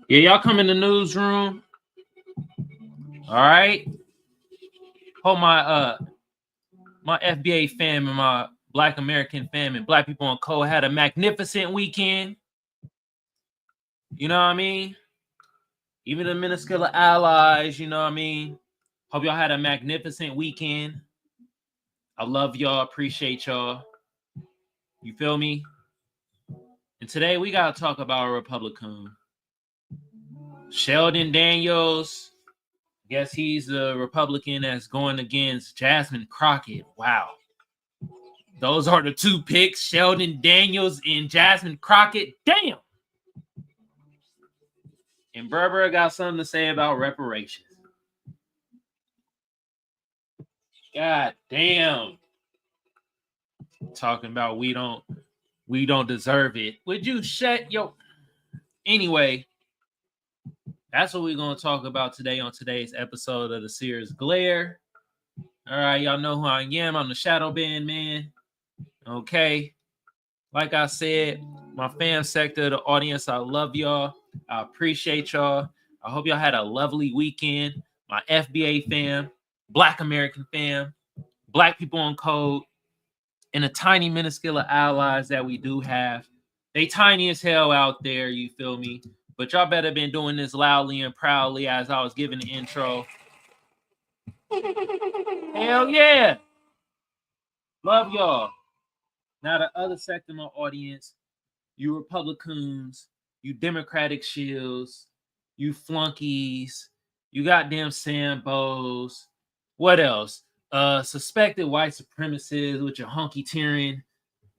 Yeah, y'all come in the newsroom. All right. Hope my FBA fam and my Black American fam and Black people on code had a magnificent weekend. You know what I mean? Even the Minuscula allies, you know what I mean? Hope y'all had a magnificent weekend. I love y'all. Appreciate y'all. You feel me? And today we got to talk about a Republican. Sholdon Daniels. I guess he's the Republican that's going against Jasmine Crockett. Wow. Those are the two picks, Sholdon Daniels and Jasmine Crockett. Damn. And Berber got something to say about reparations. God damn. Talking about we don't deserve it. Would you shut your... Anyway, that's what we're going to talk about today on today's episode of the Seers Glare. All right, y'all know who I am. I'm the Shadow Band Man. Okay. Like I said, my fan sector of the audience, I love y'all. I appreciate y'all. I hope y'all had a lovely weekend. My FBA fam, Black American fam, Black people on code, and the tiny minuscule allies that we do have. They tiny as hell out there, you feel me? But y'all better been doing this loudly and proudly as I was giving the intro. Hell yeah. Love y'all. Now the other sector of my audience, you Republicans, you Democratic shills, you flunkies, you goddamn Sambos. What else? Suspected white supremacists with your hunky tearing.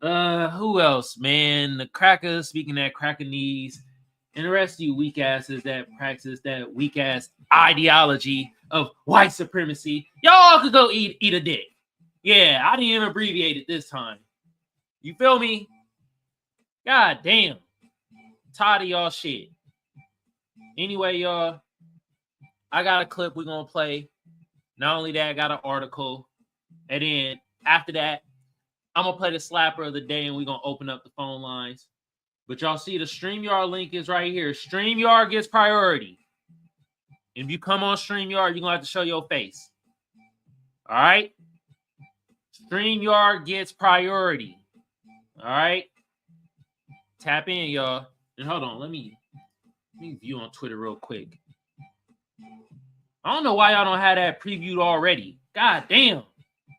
Who else, man? The crackers, speaking that cracker knees, and the rest of you weak asses that practice that weak ass ideology of white supremacy. Y'all could go eat a dick. Yeah, I didn't even abbreviate it this time. You feel me? God damn. Tired of y'all shit. Anyway, y'all, I got a clip we're going to play. Not only that, I got an article. And then after that, I'm going to play the slapper of the day and we're going to open up the phone lines. But y'all see the StreamYard link is right here. StreamYard gets priority. If you come on StreamYard, you're going to have to show your face. All right? StreamYard gets priority. All right? Tap in, y'all. And hold on, let me view on Twitter real quick. I don't know why y'all don't have that previewed already. God damn.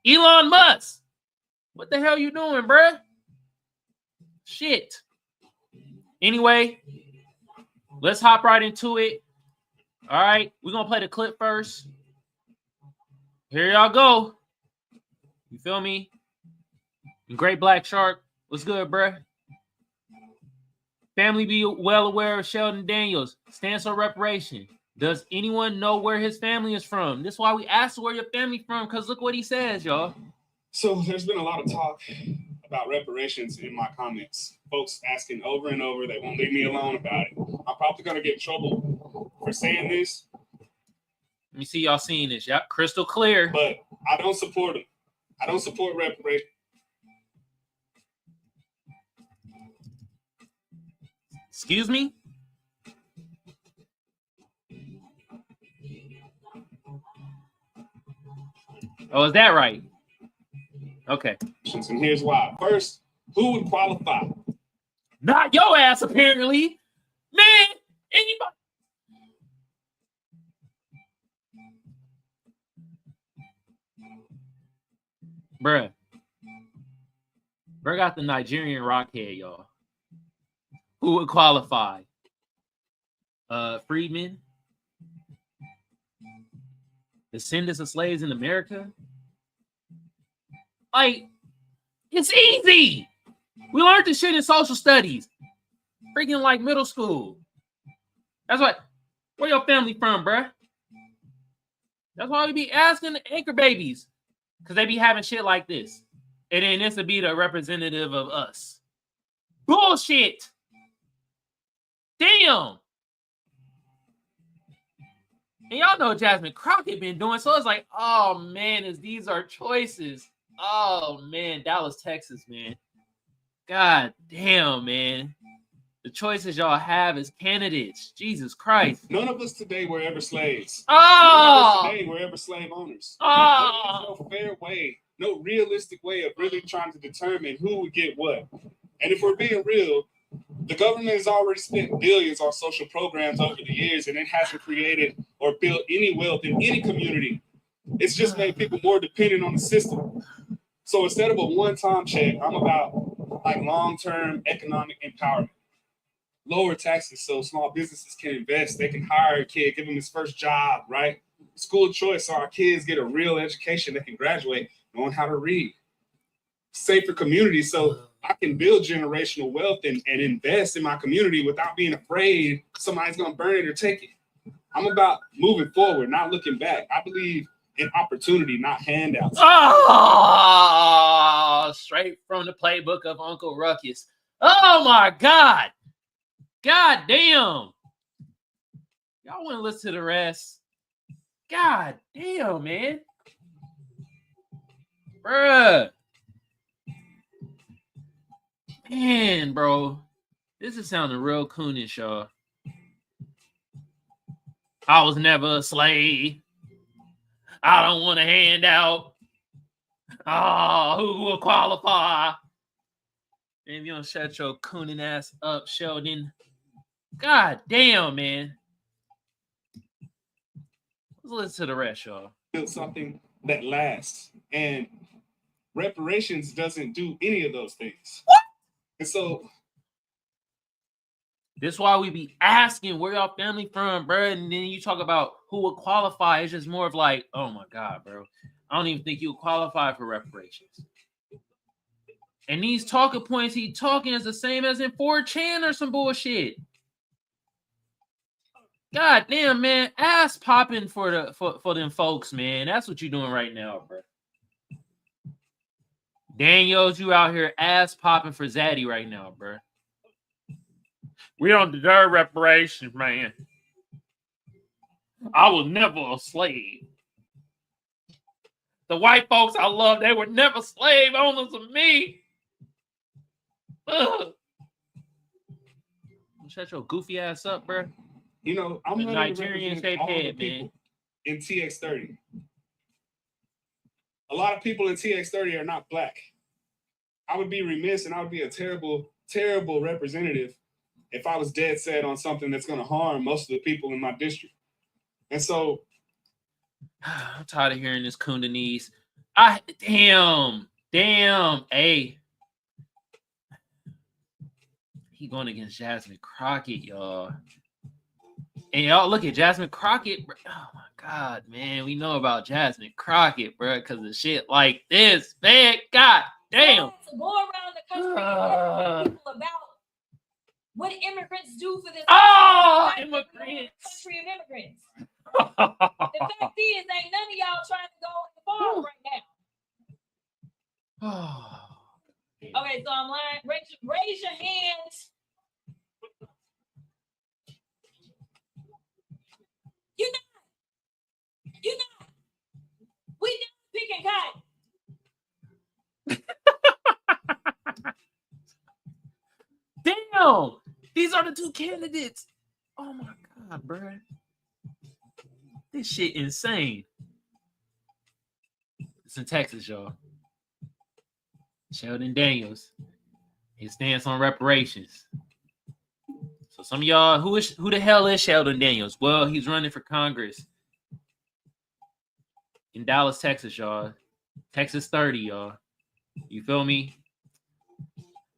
Elon Musk. What the hell you doing, bruh? Shit. Anyway, let's hop right into it. All right, we're going to play the clip first. Here y'all go. You feel me? Great Black Shark. What's good, bruh? Family be well aware of Sholdon Daniels. Stands on reparation. Does anyone know where his family is from? This is why we asked where your family from, because look what he says, y'all. So there's been a lot of talk about reparations in my comments. Folks asking over and over, they won't leave me alone about it. I'm probably going to get in trouble for saying this. Let me see y'all seeing this. Yep, crystal clear. But I don't support them. I don't support reparations. Excuse me? Oh, is that right? Okay. And here's why. First, who would qualify? Not your ass, apparently. Man, anybody. Bruh. Bruh got the Nigerian rockhead, y'all. Who would qualify? Freedmen? Descendants of slaves in America? Like, it's easy. We learned this shit in social studies. Freaking like middle school. That's what. Where your family from, bruh? That's why we be asking the anchor babies. Because they be having shit like this. And then this would be the representative of us. Bullshit. Damn. And y'all know Jasmine Crockett been doing. So it's like, oh man, these are choices. Oh man, Dallas, Texas, man. God damn, man. The choices y'all have as candidates. Jesus Christ. None of us today were ever slaves. Oh! None of us today were ever slave owners. Oh! There's no fair way, no realistic way of really trying to determine who would get what. And if we're being real, the government has already spent billions on social programs over the years, and it hasn't created or built any wealth in any community. It's just made people more dependent on the system. So instead of a one-time check, I'm about like long-term economic empowerment. Lower taxes so small businesses can invest. They can hire a kid, give him his first job, right? School choice so our kids get a real education. They can graduate knowing how to read. Safer communities so I can build generational wealth and invest in my community without being afraid somebody's going to burn it or take it. I'm about moving forward, not looking back. I believe in opportunity, not handouts. Oh, straight from the playbook of Uncle Ruckus. Oh my God. God damn. Y'all want to listen to the rest? God damn, man. Bruh. Man, bro. This is sounding real coonish, y'all. I was never a slave. I don't want a handout. Oh, who will qualify? If you don't shut your cooning ass up, Sholdon. God damn, man. Let's listen to the rest, y'all. Build something that lasts. And reparations doesn't do any of those things. What? And so this is why we be asking where y'all family from, bro. And then you talk about who would qualify. It's just more of like, oh my God, bro. I don't even think you would qualify for reparations. And these talking points he talking is the same as in 4chan or some bullshit. God damn, man. Ass popping for them folks, man. That's what you're doing right now, bro. Daniels, you out here ass popping for Zaddy right now, bro. We don't deserve reparations, man. I was never a slave. The white folks I love, they were never slave owners of me. Ugh. Shut your goofy ass up, bro. You know, I'm the running Nigerian to represent all head, the people man. in TX30. A lot of people in TX30 are not black. I would be remiss and I would be a terrible, terrible representative if I was dead set on something that's going to harm most of the people in my district. And so I'm tired of hearing this Kundanese. Damn, hey. He going against Jasmine Crockett, y'all. And y'all look at Jasmine Crockett. Bro. Oh my God, man. We know about Jasmine Crockett, bro, because of shit like this, man. God damn. To go around the country and people about what immigrants do for this immigrants. Country of immigrants. The fact is, ain't none of y'all trying to go in the farm right now. Okay, so I'm lying. Raise your hands. You're not. We done picking cotton. Damn. These are the two candidates. Oh my God, bro. This shit insane. It's in Texas, y'all. Sholdon Daniels. His stance on reparations. So some of y'all, who the hell is Sholdon Daniels? Well, he's running for Congress in Dallas, Texas, y'all. Texas 30, y'all. You feel me?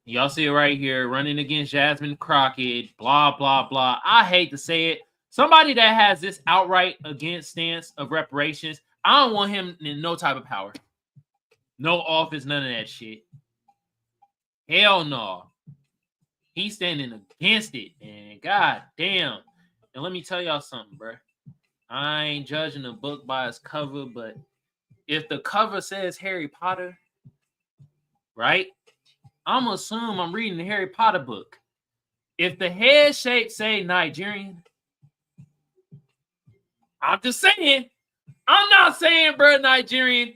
Y'all see it right here, running against Jasmine Crockett, blah, blah, blah. I hate to say it. Somebody that has this outright against stance of reparations, I don't want him in no type of power. No office, none of that shit. Hell no. He's standing against it, man. God damn. And let me tell y'all something, bro. I ain't judging a book by its cover, but if the cover says Harry Potter, right? I'm gonna assume I'm reading the Harry Potter book. If the head shape say Nigerian, I'm just saying. I'm not saying, bro, Nigerian,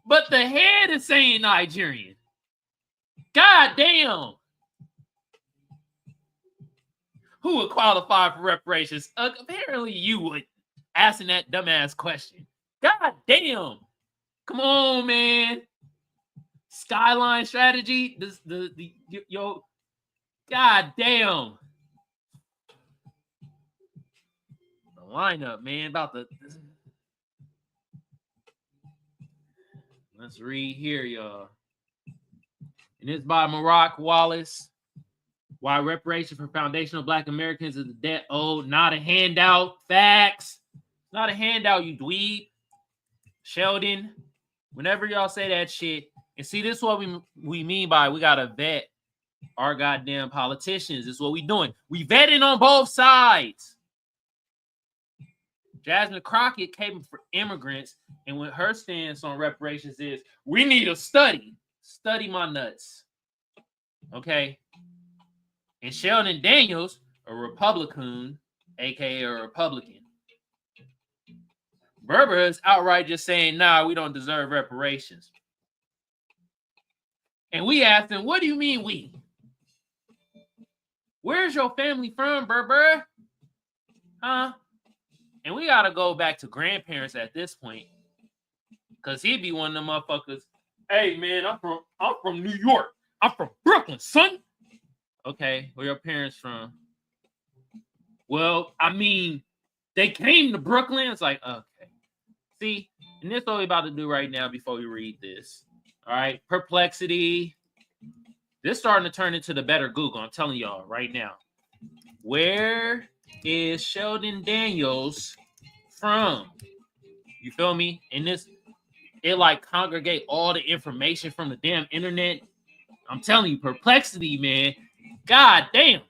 but the head is saying Nigerian. God damn. Who would qualify for reparations? Apparently you would, asking that dumbass question. God damn. Come on, man. Skyline strategy. Yo. God damn. The lineup, man. Let's read here, y'all. And it's by Maroc Wallace. Why reparations for foundational Black Americans is the debt owed, not a handout. Facts. Not a handout, you dweeb. Sheldon, whenever y'all say that shit, and see, this is what we mean by we gotta vet our goddamn politicians. This is what we doing. We vetting on both sides. Jasmine Crockett came for immigrants, and what her stance on reparations is, we need a study. Study my nuts. Okay? And Sholdon Daniels, a Republican, aka a Republican. Berber is outright just saying, nah, we don't deserve reparations. And we asked him, what do you mean we? Where's your family from, Berber? Huh? And we gotta go back to grandparents at this point. Cause he'd be one of them motherfuckers. Hey man, I'm from New York. I'm from Brooklyn, son. Okay, where your parents from? Well, I mean, they came to Brooklyn. It's like, okay. See, and this is what we're about to do right now before we read this. All right, perplexity. This starting to turn into the better Google. I'm telling y'all right now. Where is Sholdon Daniels from? You feel me? And this, it like congregate all the information from the damn internet. I'm telling you, perplexity, man. God damn.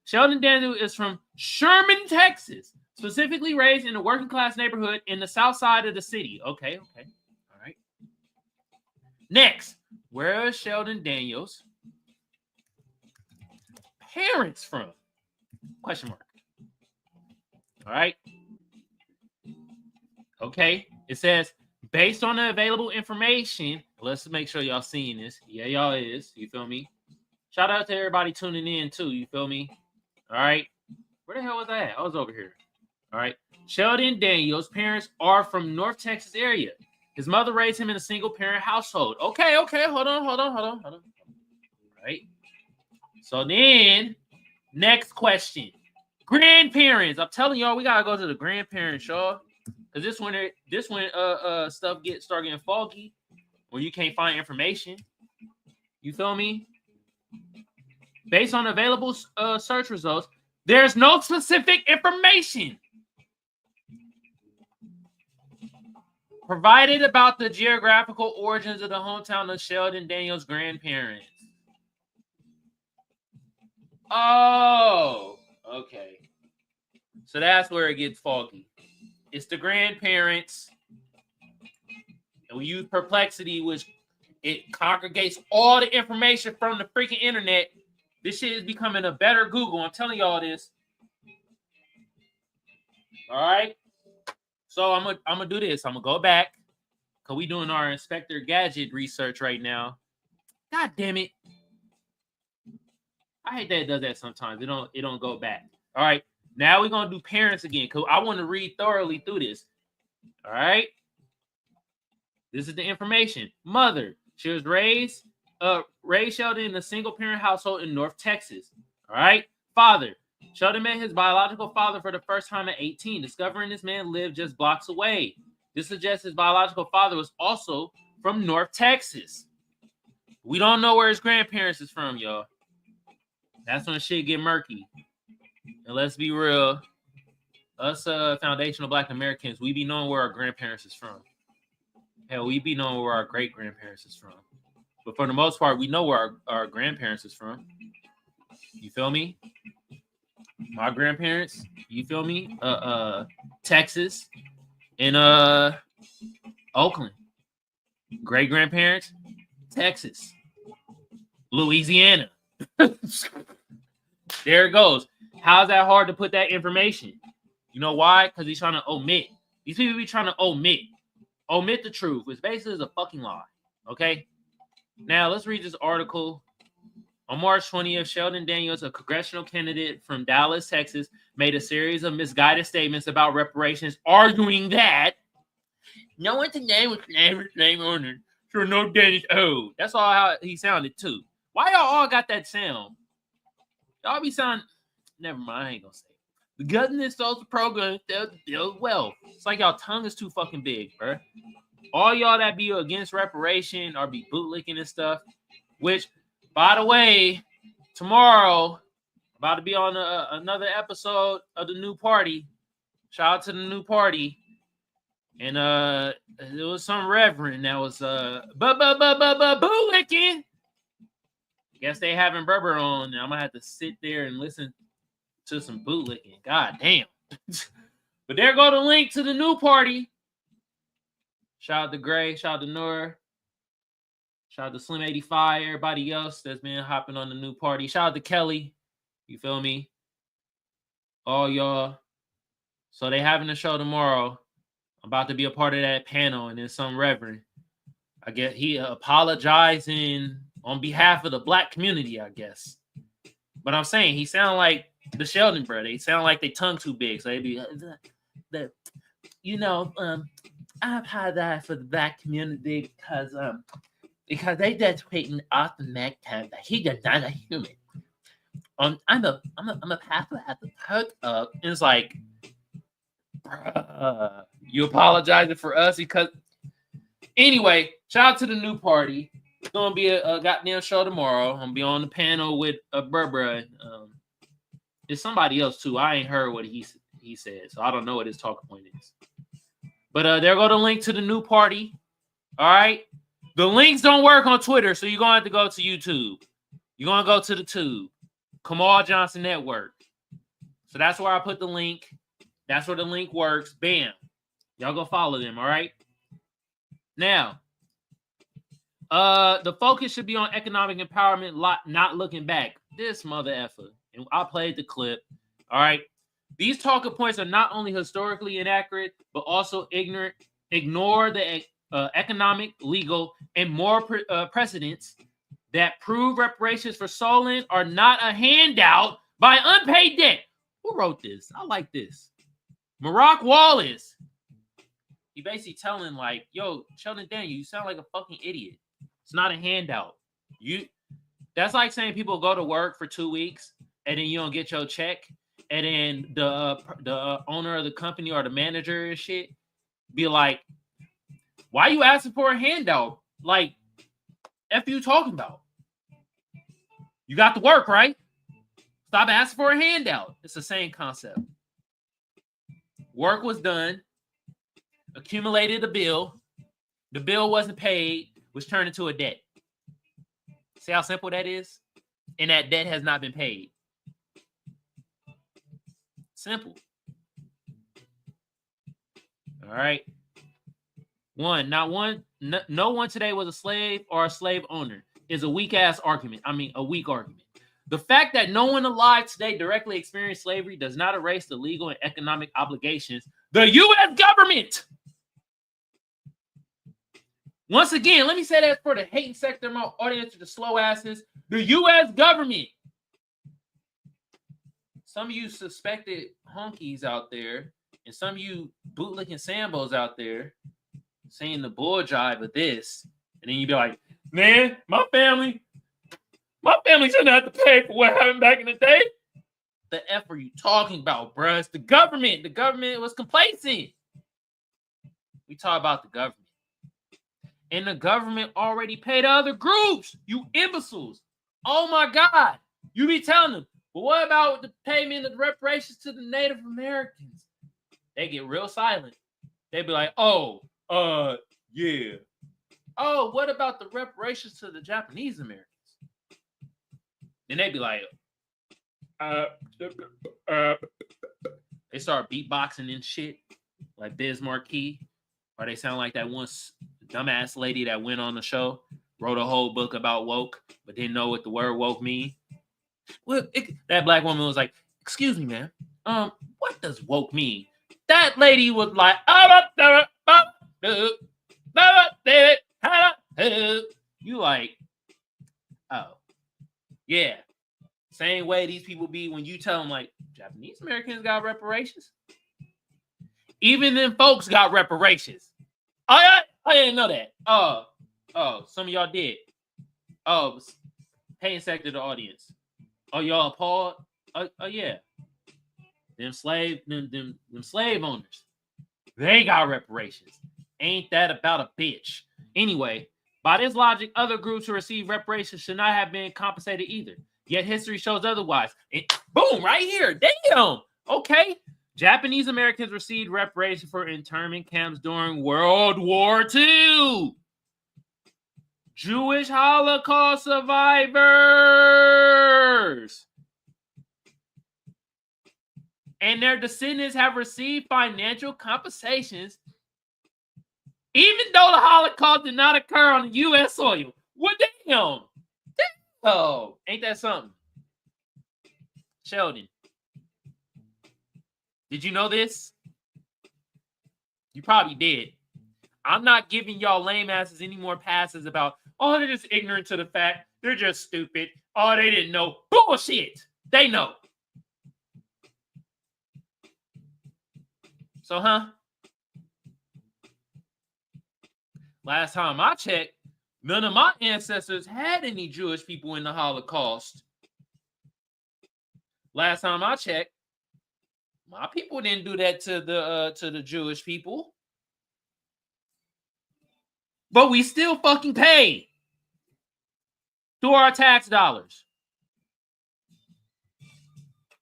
Sholdon Daniels is from Sherman, Texas, specifically raised in a working class neighborhood in the south side of the city. Okay. All right. Next, where is Sholdon Daniels' parents from? Question mark. All right. Okay. It says, based on the available information, let's make sure y'all seeing this. Yeah, y'all is. You feel me? Shout out to everybody tuning in too. You feel me? All right. Where the hell was I at? I was over here. All right. Sholdon Daniels' parents are from North Texas area. His mother raised him in a single parent household. Okay. Hold on. All right. So then, next question. Grandparents. I'm telling y'all, we gotta go to the grandparents, y'all. Because this when stuff start getting foggy, where you can't find information. You feel me? Based on available search results, there's no specific information provided about the geographical origins of the hometown of Sholdon Daniels' grandparents. Oh, okay. So that's where it gets foggy. It's the grandparents. And we use perplexity, which it congregates all the information from the freaking internet. This shit is becoming a better Google. I'm telling y'all this. All right. So I'm gonna do this. I'm gonna go back. Cause we doing our Inspector Gadget research right now. God damn it. I hate that it does that sometimes. It don't go back. All right. Now we're gonna do parents again. Cause I want to read thoroughly through this. All right. This is the information. Mother. She was raised Sholdon in a single parent household in North Texas. All right. Father. Sholdon met his biological father for the first time at 18. Discovering this man lived just blocks away. This suggests his biological father was also from North Texas. We don't know where his grandparents is from, y'all. That's when shit get murky. And let's be real. Us foundational Black Americans, we be knowing where our grandparents is from. Hell, we be knowing where our great-grandparents is from. But for the most part, we know where our grandparents is from. You feel me? My grandparents, you feel me? Texas and Oakland. Great-grandparents, Texas. Louisiana. There it goes. How's that hard to put that information? You know why? Because he's trying to omit. These people be trying to omit the truth, which basically is a fucking lie. Okay? Now, let's read this article. On March 20th, Sholdon Daniels, a congressional candidate from Dallas, Texas, made a series of misguided statements about reparations, arguing that no one's name was name on it, so no debt is owed. That's all how he sounded, too. Why y'all all got that sound? Y'all be sounding... Never mind, I ain't gonna say it. The government starts the program, they'll wealth. It's like y'all tongue is too fucking big, bro. All y'all that be against reparation or be bootlicking and stuff, which, by the way, tomorrow, about to be on another episode of the New Party. Shout out to the New Party. And there was some reverend that was bootlicking. Guess they having Berber on, and I'm gonna have to sit there and listen to some bootlicking. God damn. But there go the link to the New Party. Shout out to Gray, shout out to Noor, shout out to Slim 85, everybody else that's been hopping on the New Party. Shout out to Kelly. You feel me? All y'all. So they having a show tomorrow. I'm about to be a part of that panel, and then some reverend. I guess he apologizing on behalf of the black community, I guess. But I'm saying he sound like the Sholdon brother. They sound like they tongue too big. So they be I apologize for the black community because they dedicating Austin Magtab that he is not a human. I'm a pastor at the church of, and it's like, you apologizing for us because anyway, shout out to the New Party. It's gonna be a goddamn show tomorrow. I'm gonna be on the panel with Berbera. It's somebody else too. I ain't heard what he said, so I don't know what his talking point is. But there go the link to the New Party. All right. The links don't work on Twitter, so you're gonna have to go to YouTube. You're gonna go to the Tube, Kamal Johnson Network. So that's where I put the link. That's where the link works. Bam. Y'all go follow them. All right. Now, the focus should be on economic empowerment, not looking back. This mother effer. And I played the clip. All right. These talking points are not only historically inaccurate, but also ignore the economic, legal, and moral precedents that prove reparations for Solon are not a handout by unpaid debt. Who wrote this? I like this. Maroc Wallace. He basically telling like, yo, Sholdon Daniels, you sound like a fucking idiot. It's not a handout. That's like saying people go to work for 2 weeks and then you don't get your check. And then the owner of the company or the manager and shit be like, why you asking for a handout? Like, F you talking about? You got the work, right? Stop asking for a handout. It's the same concept. Work was done, accumulated a bill. The bill wasn't paid, was turned into a debt. See how simple that is? And that debt has not been paid. Simple. All right. No one today was a slave or a slave owner is a weak ass argument. I mean, a weak argument. The fact that no one alive today directly experienced slavery does not erase the legal and economic obligations the U.S. government. Once again, let me say that for the hating sector of my audience, the slow asses, the U.S. government. Some of you suspected honkies out there, and some of you bootlicking Sambos out there saying the bull jive of this, and then you be like, man, my family shouldn't have to pay for what happened back in the day. The F are you talking about, bruh? It's the government. The government was complacent. We talk about the government. And the government already paid other groups. You imbeciles. Oh my God. You be telling them, but what about the payment of reparations to the Native Americans? They get real silent. They be like, yeah. Oh, what about the reparations to the Japanese Americans? Then they be like, they start beatboxing and shit, like Biz Marquis, or they sound like that one dumbass lady that went on the show, wrote a whole book about woke, but didn't know what the word woke mean. Well, that black woman was like, excuse me, man, what does woke mean? That lady was like, you like, oh, yeah. Same way these people be when you tell them, like, Japanese Americans got reparations. Even them folks got reparations. I didn't know that. Oh, some of y'all did. Oh, paying sector the audience. Oh, y'all appalled? Oh, yeah. Them slave owners. They got reparations. Ain't that about a bitch? Anyway, by this logic, other groups who receive reparations should not have been compensated either. Yet history shows otherwise. And boom, right here. Damn. Okay. Japanese Americans received reparations for internment camps during World War II. Jewish Holocaust survivors and their descendants have received financial compensations even though the Holocaust did not occur on the U.S. soil. Well, damn. Oh, ain't that something? Sheldon, did you know this? You probably did. I'm not giving y'all lame asses any more passes about, oh, they're just ignorant to the fact. They're just stupid. Oh, they didn't know. Bullshit. They know. So, last time I checked, none of my ancestors had any Jewish people in the Holocaust. Last time I checked, my people didn't do that to the Jewish people. But we still fucking pay through our tax dollars.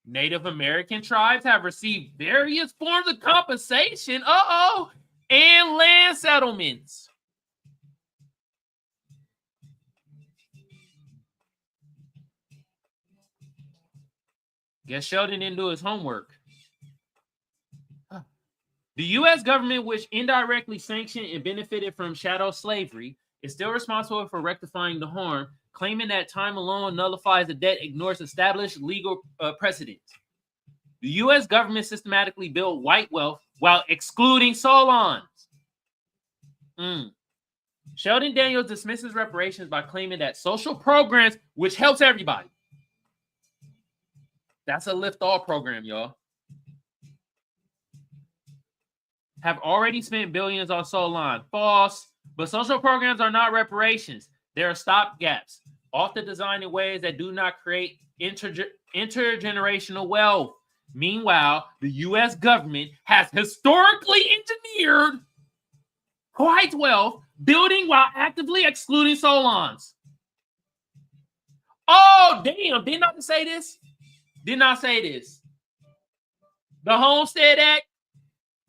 Native American tribes have received various forms of compensation, and land settlements. Guess Sheldon didn't do his homework. The U.S. government, which indirectly sanctioned and benefited from chattel slavery, is still responsible for rectifying the harm, claiming that time alone nullifies the debt, ignores established legal precedents. The U.S. government systematically built white wealth while excluding Solons. Sholdon Daniels dismisses reparations by claiming that social programs, which helps everybody. That's a lift-all program, y'all. Have already spent billions on Solon. False. But social programs are not reparations. They are stopgaps, often designed in ways that do not create intergenerational wealth. Meanwhile, the U.S. government has historically engineered white wealth, building while actively excluding Solons. Oh, damn. Didn't I say this? Did not say this. The Homestead Act.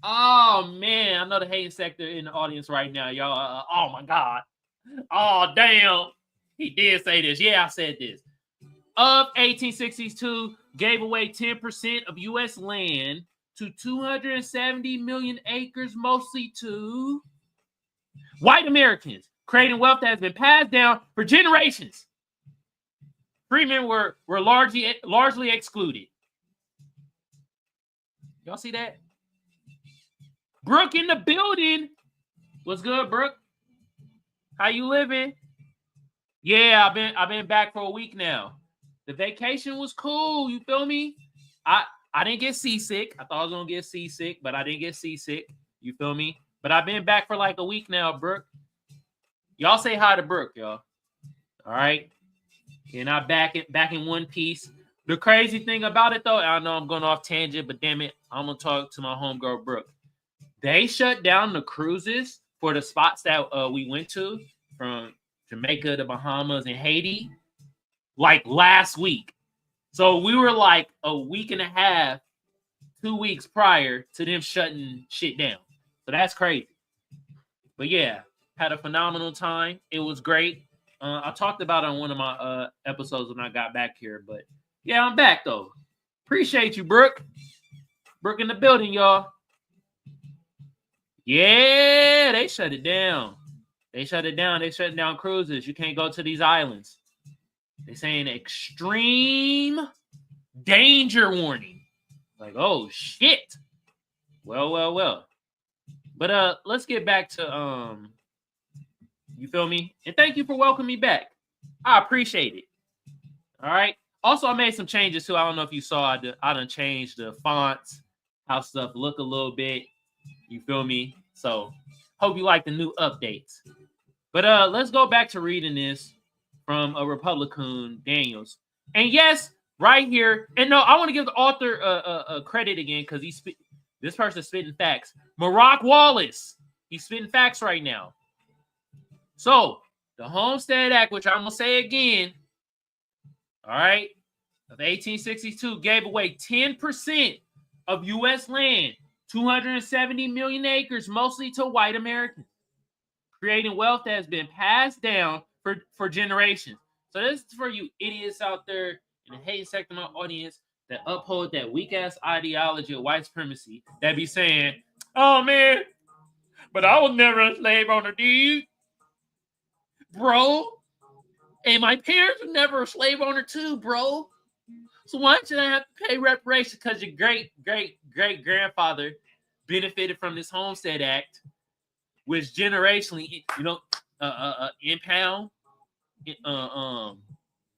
Oh, man. I know the hating sector in the audience right now, y'all. Oh, my God. Oh, damn. He did say this. Yeah, I said this. Of 1862, gave away 10% of U.S. land to 270 million acres, mostly to white Americans, creating wealth that has been passed down for generations. Freemen were largely excluded. Y'all see that? Brooke in the building. What's good, Brooke? How you living? Yeah, I've been back for a week now. The vacation was cool. You feel me? I didn't get seasick. I thought I was gonna get seasick, but I didn't get seasick. You feel me? But I've been back for like a week now, Brooke. Y'all say hi to Brooke, y'all. All right. And I'm back in one piece. The crazy thing about it, though, I know I'm going off tangent, but damn it, I'm gonna talk to my homegirl Brooke. They shut down the cruises for the spots that we went to, from Jamaica to Bahamas and Haiti, like last week. So we were like a week and a half, 2 weeks prior to them shutting shit down. So that's crazy. But yeah, had a phenomenal time. It was great. I talked about it on one of my episodes when I got back here. But yeah, I'm back though. Appreciate you, Brooke. Brooke in the building, y'all. Yeah, they shut it down. They shut it down. They shut down cruises. You can't go to these islands. They're saying extreme danger warning. Like, oh shit. Well. But let's get back to you feel me? And thank you for welcoming me back. I appreciate it. All right. Also, I made some changes too. I don't know if you saw. I done changed the fonts, how stuff look a little bit. You feel me? So hope you like the new updates. But let's go back to reading this from a Republican Daniels. And yes, right here. And no, I want to give the author a credit again because this person's spitting facts. Barack Wallace. He's spitting facts right now. So the Homestead Act, which I'm gonna say again, all right, of 1862 gave away 10% of U.S. land, 270 million acres, mostly to white Americans, creating wealth that has been passed down for generations. So this is for you idiots out there in the hate sector of my audience that uphold that weak-ass ideology of white supremacy that be saying, oh, man, but I was never a slave owner, dude. Bro, and my parents were never a slave owner too, bro. So why should I have to pay reparations because your great-great-great-grandfather benefited from this Homestead Act, which generationally, impound,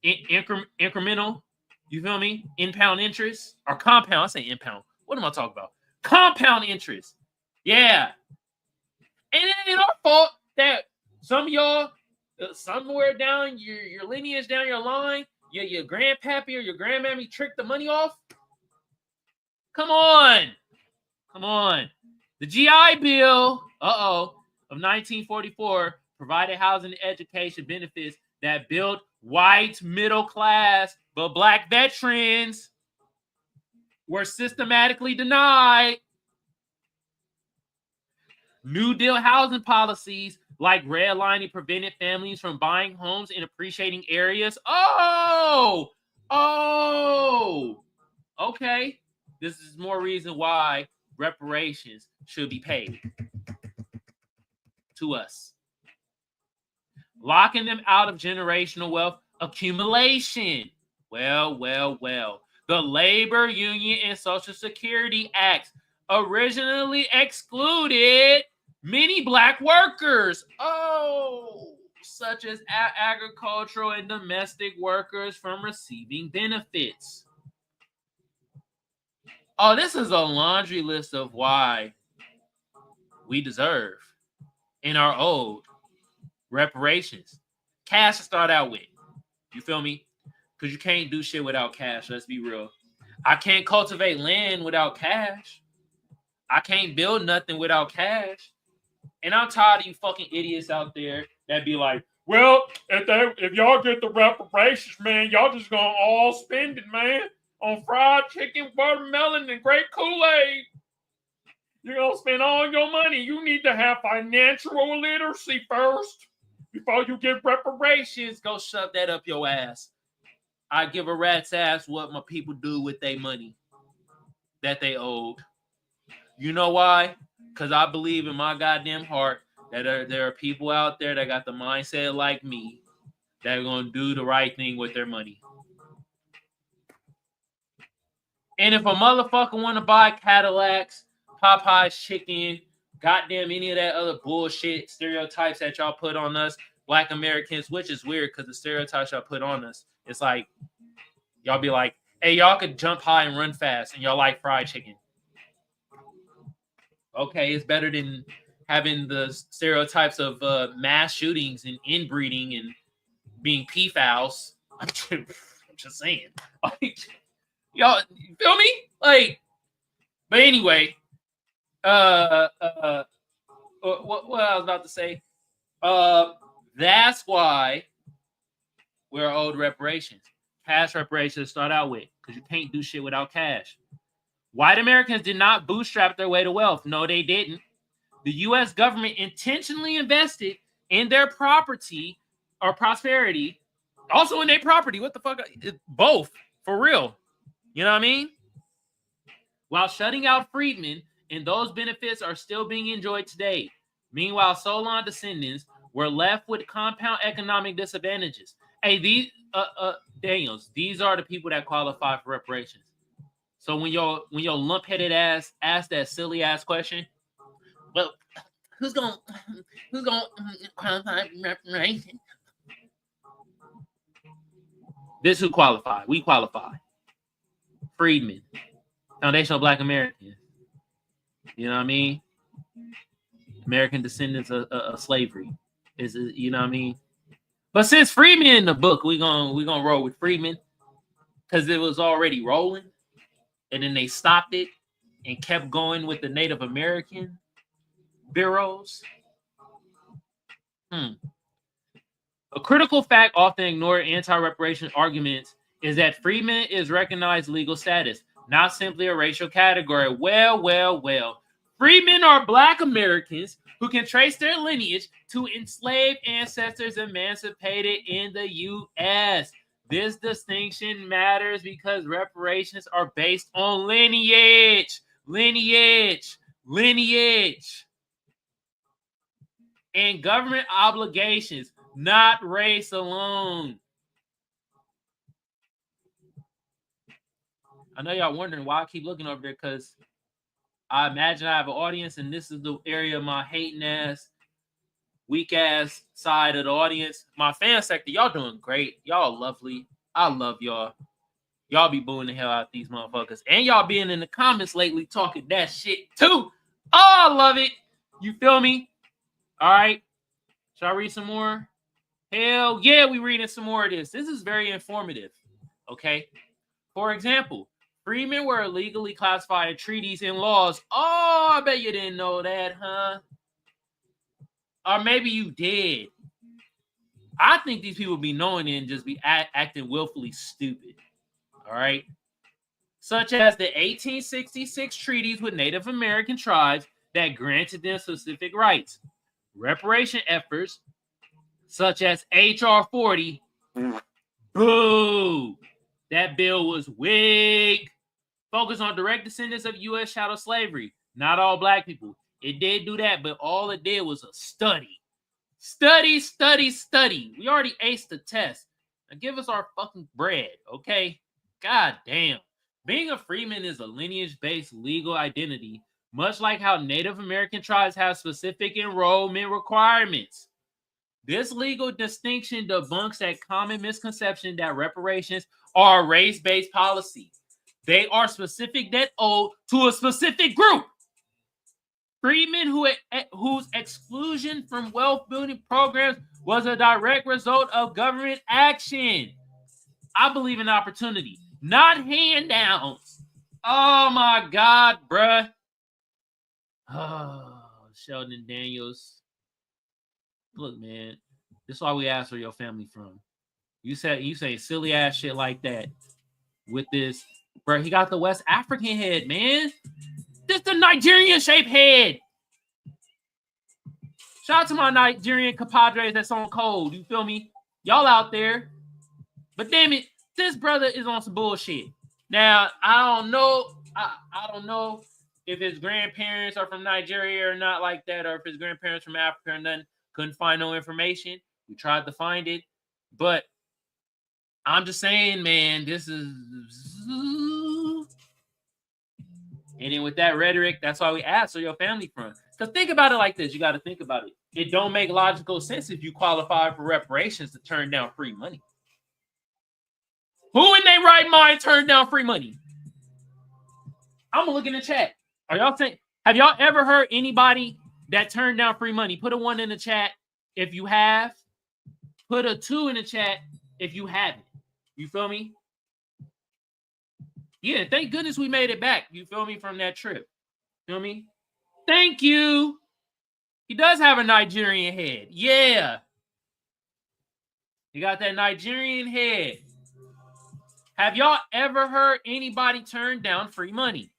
incremental, you feel me? Impound interest or compound. I say impound. What am I talking about? Compound interest. Yeah. And it ain't our fault that some of y'all, somewhere down your lineage, down your line, your grandpappy or your grandmammy tricked the money off. Come on. The GI Bill, of 1944 provided housing and education benefits that built white middle class, but black veterans were systematically denied. New Deal housing policies like redlining prevented families from buying homes in appreciating areas. Okay. This is more reason why reparations should be paid to us. Locking them out of generational wealth accumulation. Well. The Labor Union and Social Security Acts originally excluded many black workers. Such as agricultural and domestic workers from receiving benefits. This is a laundry list of why we deserve and are owed reparations. Cash to start out with. You feel me? Because you can't do shit without cash. Let's be real. I can't cultivate land without cash. I can't build nothing without cash. And I'm tired of you fucking idiots out there that be like, well, if y'all get the reparations, man, y'all just gonna all spend it, man, on fried chicken, watermelon, and grape Kool-Aid. You're gonna spend all your money. You need to have financial literacy first before you get reparations. Go shove that up your ass. I give a rat's ass what my people do with their money that they owed. You know why? Because I believe in my goddamn heart that there are people out there that got the mindset like me that are going to do the right thing with their money. And if a motherfucker want to buy Cadillacs, Popeye's chicken, goddamn any of that other bullshit stereotypes that y'all put on us, Black Americans, which is weird because the stereotypes y'all put on us, it's like, y'all be like, hey, y'all could jump high and run fast, and y'all like fried chicken. Okay, it's better than having the stereotypes of mass shootings and inbreeding and being pedophiles. I'm just saying. Like, y'all, you feel me? Like, but anyway, what I was about to say, that's why we're owed reparations. Cash reparations to start out with, because you can't do shit without cash. White Americans did not bootstrap their way to wealth. No, they didn't. The U.S. government intentionally invested in their property or prosperity, also in their property. What the fuck? Both, for real. You know what I mean? While shutting out freedmen, and those benefits are still being enjoyed today. Meanwhile, Solon descendants were left with compound economic disadvantages. Hey, these Daniels, these are the people that qualify for reparations. So when your lump-headed ass ask that silly ass question, well, who's gonna qualify for reparations? This who qualify. We qualify. Freedmen, foundational Black Americans. You know what I mean? American descendants of slavery. Is you know what I mean? But since Freedmen in the book, we gonna roll with Freedmen because it was already rolling, and then they stopped it and kept going with the Native American bureaus. A critical fact often ignored in anti-reparation arguments is that freedmen is recognized legal status, not simply a racial category. Well. Freedmen are Black Americans who can trace their lineage to enslaved ancestors emancipated in the U.S. This distinction matters because reparations are based on lineage, and government obligations, not race alone. I know y'all wondering why I keep looking over there, because I imagine I have an audience, and this is the area of my hating ass, weak ass side of the audience. My fan sector, y'all doing great. Y'all lovely. I love y'all. Y'all be booing the hell out these motherfuckers. And y'all being in the comments lately talking that shit too. Oh, I love it. You feel me? All right. Should I read some more? Hell yeah, we reading some more of this. This is very informative. Okay. For example, freedmen were illegally classified in treaties and laws. Oh, I bet you didn't know that, huh? Or maybe you did. I think these people be knowing it and just be acting willfully stupid. All right. Such as the 1866 treaties with Native American tribes that granted them specific rights. Reparation efforts, such as H.R. 40. Boo! That bill was weak. Focus on direct descendants of U.S. chattel slavery. Not all Black people. It did do that, but all it did was a study. Study. We already aced the test. Now give us our fucking bread, okay? God damn. Being a freedman is a lineage-based legal identity, much like how Native American tribes have specific enrollment requirements. This legal distinction debunks that common misconception that reparations are a race-based policy. They are specific debt owed to a specific group. Freedmen whose exclusion from wealth-building programs was a direct result of government action. I believe in opportunity, not handouts. Oh my God, bruh. Oh, Sholdon Daniels. Look, man, this is why we asked where your family from. You say silly ass shit like that with this, bro. He got the West African head, man. This the Nigerian shaped head. Shout out to my Nigerian compadres that's on cold. You feel me? Y'all out there. But damn it, this brother is on some bullshit. Now, I don't know. I don't know if his grandparents are from Nigeria or not like that, or if his grandparents from Africa or nothing. Couldn't find no information. We tried to find it. But I'm just saying, man, this is... And then with that rhetoric, that's why we asked where your family from. Because think about it like this. You got to think about it. It don't make logical sense if you qualify for reparations to turn down free money. Who in their right mind turned down free money? I'm going to look in the chat. Are y'all saying, have y'all ever heard anybody that turned down free money? Put a 1 in the chat if you have. Put a 2 in the chat if you haven't. You feel me? Yeah, thank goodness we made it back. You feel me? From that trip. You feel me? Thank you. He does have a Nigerian head. Yeah. He got that Nigerian head. Have y'all ever heard anybody turn down free money?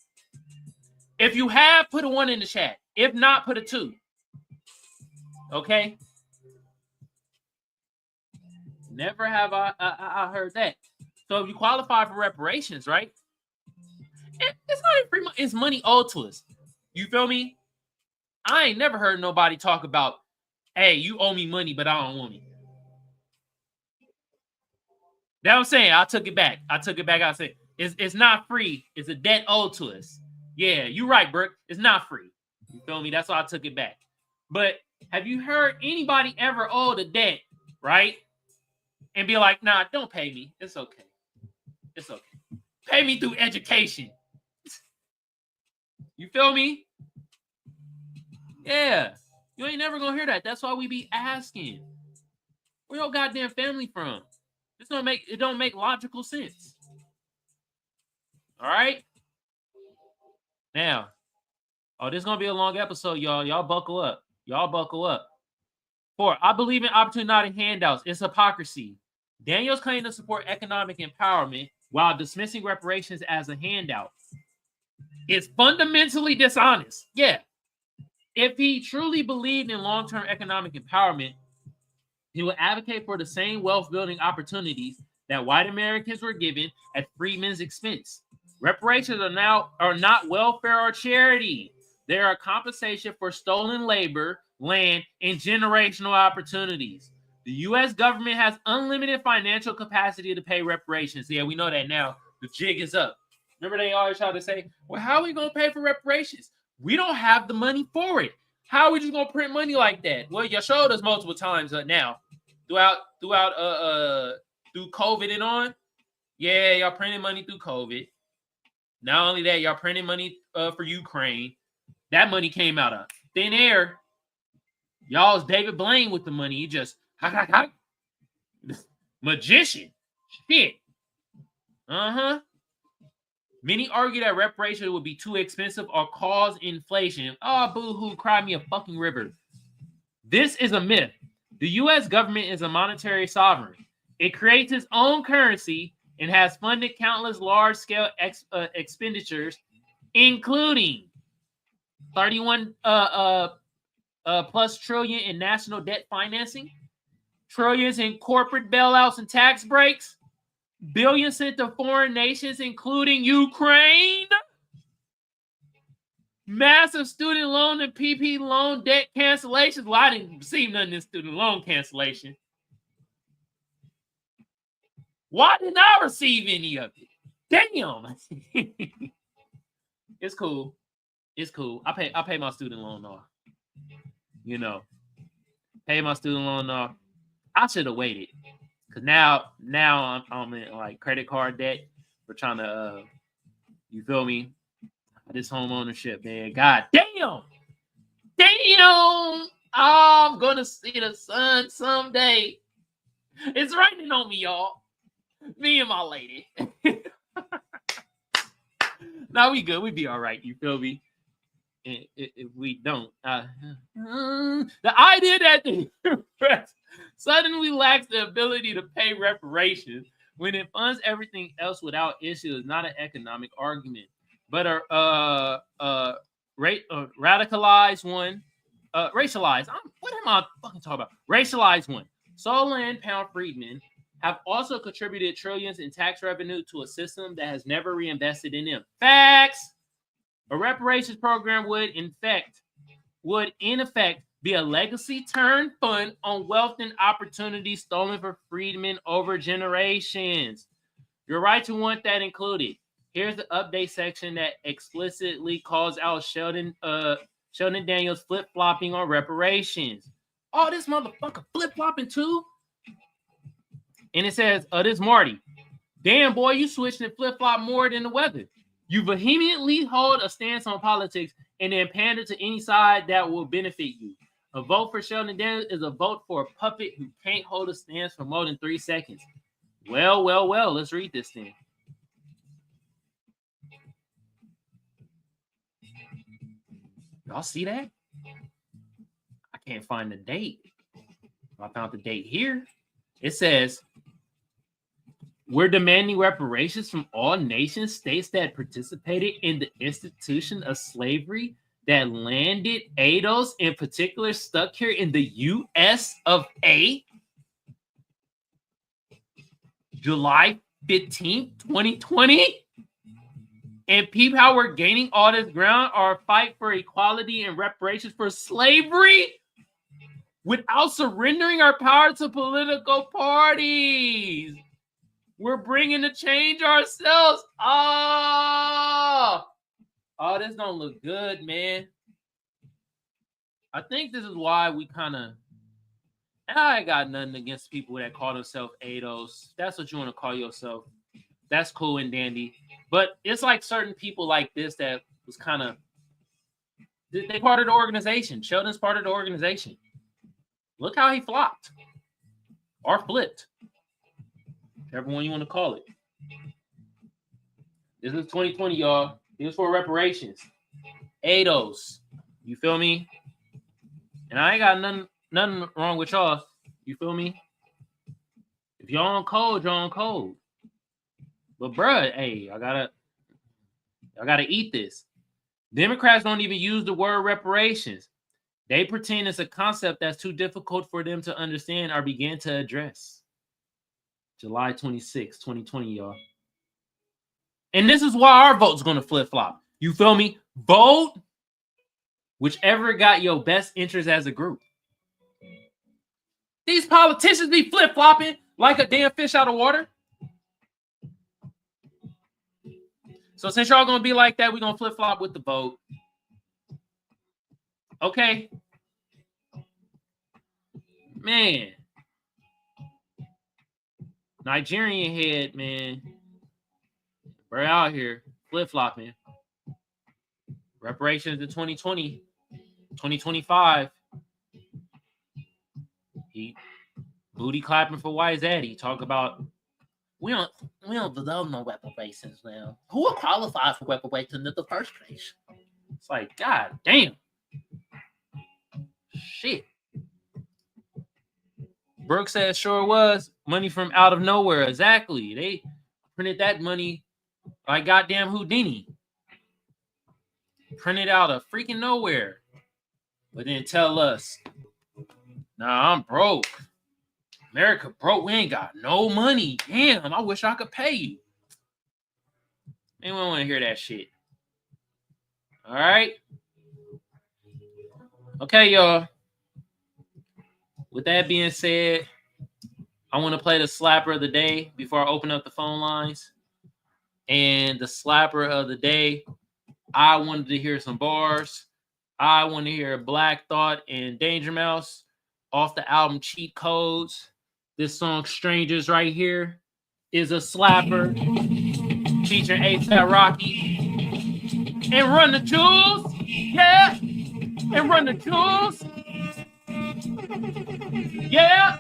If you have, put a 1 in the chat. If not, put a 2. Okay? Never have I heard that. So if you qualify for reparations, right? It's not even free money. It's money owed to us. You feel me? I ain't never heard nobody talk about, hey, you owe me money, but I don't want it. That's what I'm saying. I took it back. I said, It's not free. It's a debt owed to us. Yeah, you're right, Brooke. It's not free. You feel me? That's why I took it back. But have you heard anybody ever owe the debt, right? And be like, nah, don't pay me. It's okay. It's okay. Pay me through education. You feel me? Yeah. You ain't never gonna hear that. That's why we be asking. Where your goddamn family from? It don't make logical sense. All right. Now, this is gonna be a long episode, y'all. Y'all buckle up. Y'all buckle up. 4, I believe in opportunity, not in handouts. It's hypocrisy. Daniels claimed to support economic empowerment while dismissing reparations as a handout. It's fundamentally dishonest. Yeah. If he truly believed in long-term economic empowerment, he would advocate for the same wealth-building opportunities that white Americans were given at freedmen's expense. Reparations are not welfare or charity. They are compensation for stolen labor, land, and generational opportunities. The U.S. government has unlimited financial capacity to pay reparations. Yeah, we know that now. The jig is up. Remember they always try to say, well, how are we going to pay for reparations? We don't have the money for it. How are we just going to print money like that? Well, you showed us multiple times now through COVID and on. Yeah, y'all printing money through COVID. Not only that, y'all printing money for Ukraine. That money came out of thin air. Y'all's David Blaine with the money. You just magician. Shit. Many argue that reparations would be too expensive or cause inflation. Oh, boo-hoo, cry me a fucking river. This is a myth. The U.S. government is a monetary sovereign. It creates its own currency and has funded countless large-scale expenditures, including 31 plus trillion in national debt financing, trillions in corporate bailouts and tax breaks, billions sent to foreign nations, including Ukraine, massive student loan and PP loan debt cancellations. Well, I didn't receive none of this student loan cancellation. Why didn't I receive any of it? Damn. It's cool. It's cool. I pay my student loan off. You know, pay my student loan off. I should have waited. Cause now I'm in like credit card debt for trying to, you feel me? This home ownership, man. God damn, I'm gonna see the sun someday. It's raining on me, y'all. Me and my lady. Now we good. We be all right. You feel me? If we don't, the idea that the press suddenly lacks the ability to pay reparations when it funds everything else without issue is not an economic argument, but a radicalized one, racialized. What am I fucking talking about? Racialized one. Sholdon and Pound Freedmen have also contributed trillions in tax revenue to a system that has never reinvested in them. Facts. A reparations program would in effect be a legacy turn fund on wealth and opportunity stolen from freedmen over generations. You're right to want that included. Here's the update section that explicitly calls out Sholdon Daniels flip-flopping on reparations. Oh, this motherfucker flip-flopping too? And it says, this Marty. Damn, boy, you switched and flip-flop more than the weather. You vehemently hold a stance on politics and then pander to any side that will benefit you. A vote for Sholdon Daniels is a vote for a puppet who can't hold a stance for more than 3 seconds. Well, let's read this thing. Y'all see that? I can't find the date. I found the date here. It says, we're demanding reparations from all nation states that participated in the institution of slavery that landed ADOS in particular stuck here in the U.S. of A. July 15th, 2020. And peep how we're gaining all this ground, our fight for equality and reparations for slavery without surrendering our power to political parties. We're bringing the change ourselves. Oh, this don't look good, man. I think this is why we kind of. I ain't got nothing against people that call themselves ADOS. That's what you want to call yourself. That's cool and dandy. But it's like certain people like this that was kind of. They part of the organization. Sholdon's part of the organization. Look how he flopped. Or flipped. Whichever one you want to call it. This is 2020, y'all. This is for reparations. ADOS. You feel me? And I ain't got nothing wrong with y'all. You feel me? If y'all on code, y'all on code. But bruh, hey, I gotta eat this. Democrats don't even use the word reparations. They pretend it's a concept that's too difficult for them to understand or begin to address. July 26, 2020, y'all. And this is why our vote's going to flip-flop. You feel me? Vote whichever got your best interest as a group. These politicians be flip-flopping like a damn fish out of water. So since y'all going to be like that, we're going to flip-flop with the vote. Okay. Man. Nigerian head, man. We're out here flip-flopping. Reparations in 2020, 2025. He booty clapping for Wise-Addy. Talk about we don't deserve no reparations now. Who will qualify for reparations in the first place? It's like, God damn. Shit. Brooks said sure was money from out of nowhere. Exactly. They printed that money like goddamn Houdini. Printed out of freaking nowhere. But then tell us, nah, I'm broke. America broke. We ain't got no money. Damn, I wish I could pay you. Anyone want to hear that shit? All right. Okay, y'all. With that being said, I want to play the slapper of the day before I open up the phone lines. And the slapper of the day, I wanted to hear some bars. I want to hear Black Thought and Danger Mouse off the album Cheat Codes. This song, Strangers, right here, is a slapper featuring A$AP Rocky. And Run the Jewels, yeah. And Run the Jewels, yeah.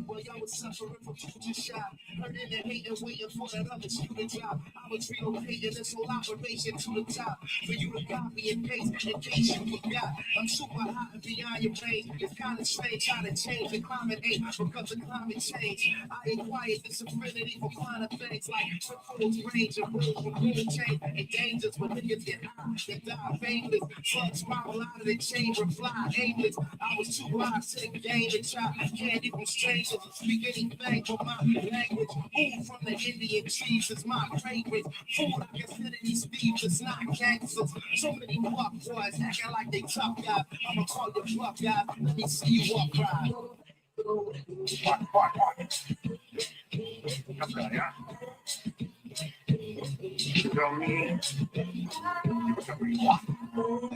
Well, y'all was suffering from future shot. Hurting and hating, waiting for that other shoe to drop. I was relocating this whole operation to the top. For you to copy and paste in case you forgot. I'm super hot and beyond your range. It's kind of strange trying to change the climate ain't because of climate change. I acquired this affinity for finer things like footholds, range, and rules from rule change and dangers when niggas get high. They die fameless. Slugs spiral out of the chamber and fly aimless. I was too high to the game to try. Candy from strangers. Speak anything but my language. Food from the Indian cheese is my fragrance. Food I consider these thieves, it's not gangsters. So many buck boys acting like they tough guys. I'ma call you bluff guys. Let me see you walk right.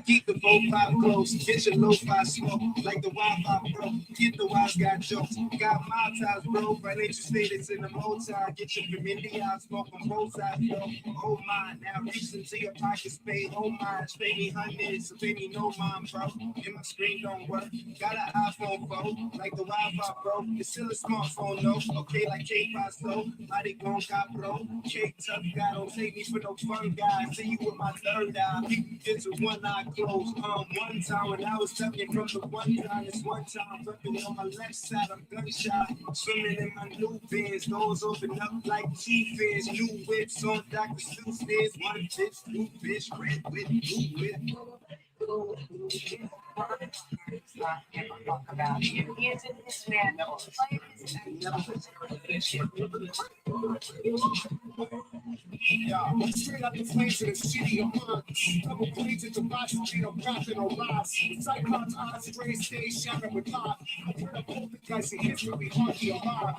Keep the 4-5 close, get your low-fi smoke, like the Wi-Fi pro, get the wise guy jokes, got my ties, bro, financial status in the motor, get your familiar, I smoke on both sides, bro, oh my, now reach into your pockets, pay, oh my, pay me hundreds, if any no mom, bro, and my screen don't work, got an iPhone, bro, like the Wi-Fi, bro, it's still a smartphone, no, okay, like K5, so, body gon' got, bro, K-Tough guy, don't take me for no fun guy, see you with my third eye, get to one eye closed, one time when I was stepping from the one time, this one time, flipping on my left side, I'm gunshot, swimming in my new bins, doors open up like G-fins, new whips on Dr. Seuss stairs, one bitch, blue bitch, red whip, blue whip. Straight up the flames of the city of mine. Double blades at the box, ain't no rapping or lies. Cyclops eyes, stray, stay shining with life. Turn up all the guys in history, hardly alive.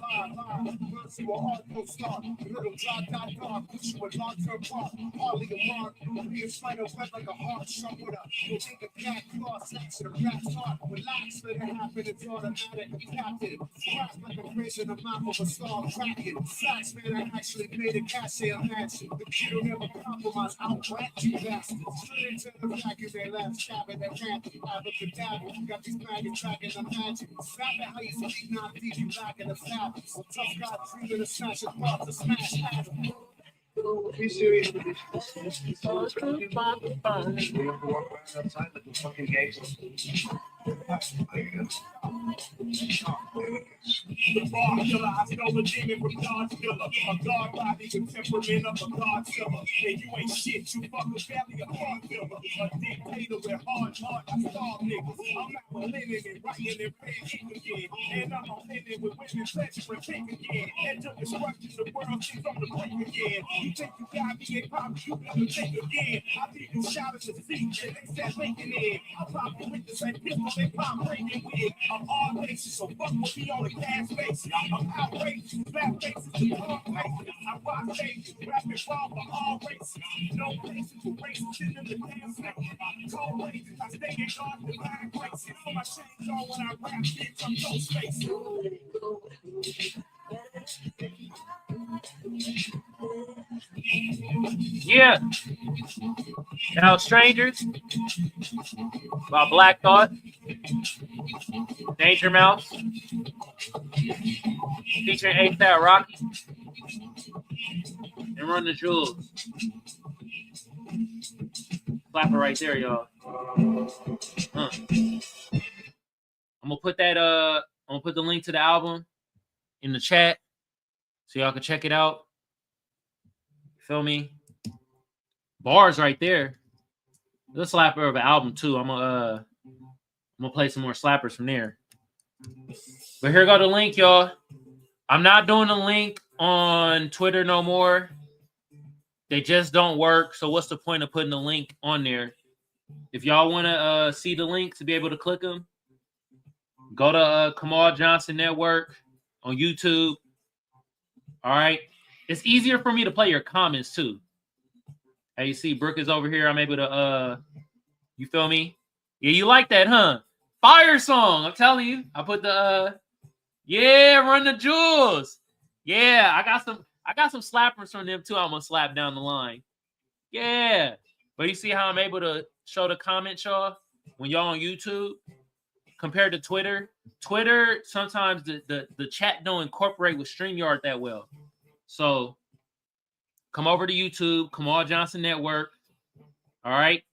Once you are all post star, little dot, put you in long-term park. Hardly a mark, be a spider web like a hard shark with a. You'll take a cat claw, snacks to the rat's heart. Relax, let it happen, it's automatic, captain. Scratch like a race in the mouth of a star cracking. Facts, man, I actually made a cachet of matching. The kid will never compromise, outrank you bastards. Straight into the back of their left, stabbing their rampant. Abracadabra, got these maggots tracking the magic. Snap it how you speak, not these, you lacking the fabric. So tough guy, dreaming to smash a part to smash Adam. Be serious with this. The bar killer, I stole a demon from God's killer. A God body, the temperament of a God killer. And you ain't shit, you fuck with belly, a hard killer. A dictator with hard heart, I starve niggas. I'm not linen and writing and red ink again. And I'm on linen with women pleasure and pink again. And to destruction, the world seems on the brink again. You think you got me, and probably you never think again. I think you shot at the feet, and they said Lincoln in. I'm probably with the same pistol they pop breaking with. I'm all bases, so fuck with me on the gas basis. I'm outrageous, black faces to all places. I rock stages, rapping raw for all races. No places for races in the damn state. Cold races, I stay in God's divine graces. My chains on when I rap, bitch, I'm no space. Yeah. Now, Strangers by Black Thought, Danger Mouse, featuring A$AP Rocky, and Run the Jewels. Clap it right there, y'all. I'm gonna put that I'm gonna put the link to the album in the chat so y'all can check it out. Feel me? Bars right there. The slapper of an album too. I'm gonna play some more slappers from there. But here go the link, y'all. I'm not doing a link on Twitter no more. They just don't work. So what's the point of putting the link on there? If y'all want to see the link to be able to click them, go to Kamal Johnson Network on YouTube. All right. It's easier for me to play your comments too. Hey, you see Brooke is over here. I'm able to, you feel me? Yeah, you like that, huh? Fire song. I'm telling you. I put the, yeah, Run the Jewels. Yeah, I got some slappers from them too. I'm going to slap down the line. Yeah. But you see how I'm able to show the comments, y'all, when y'all on YouTube compared to Twitter? Twitter, sometimes the chat don't incorporate with StreamYard that well. So come over to YouTube, Kamal Johnson Network. All right.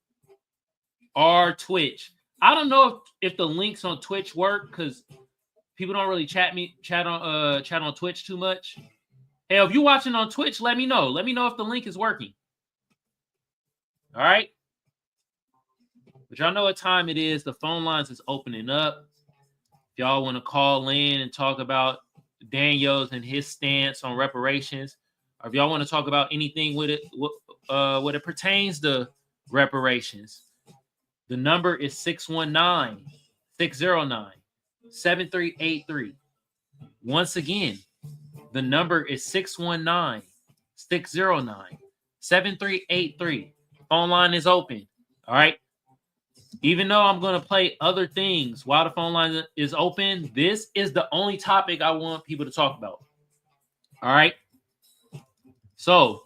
Or Twitch. I don't know if the links on Twitch work because people don't really chat on Twitch too much. Hey, if you're watching on Twitch, let me know. Let me know if the link is working. All right. But y'all know what time it is. The phone lines is opening up. If y'all want to call in and talk about Daniels and his stance on reparations, or if y'all want to talk about anything with it, what it pertains to reparations, the number is 619-609-7383. Once again, the number is 619-609-7383. Phone line is open. All right. Even though I'm going to play other things while the phone line is open, this is the only topic I want people to talk about. All right. So,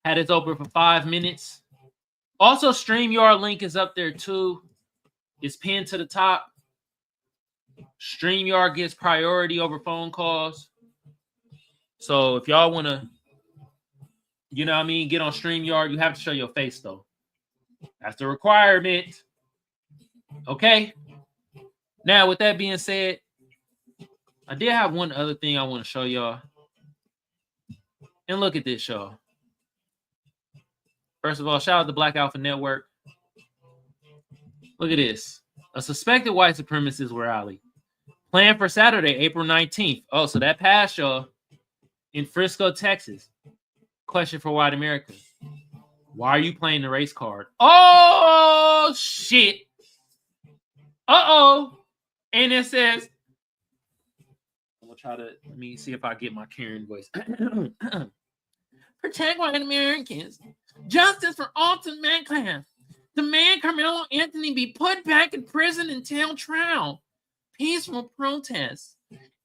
had it open for 5 minutes. Also, StreamYard link is up there too. It's pinned to the top. StreamYard gets priority over phone calls. So, if y'all want to, you know what I mean, get on StreamYard, you have to show your face though. That's the requirement. Okay. Now, with that being said, I did have one other thing I want to show y'all. And look at this, y'all. First of all, shout out to Black Alpha Network. Look at this. A suspected white supremacist rally Plan for Saturday, April 19th. Oh, so that passed, y'all. In Frisco, Texas. Question for white America. Why are you playing the race card? Oh, shit. Uh-oh. And it says, I'm going to try to, let me see if I get my Karen voice. Protect white Americans. Justice for Alton Metcalf. Demand Carmelo Anthony be put back in prison until trial. Peaceful protests.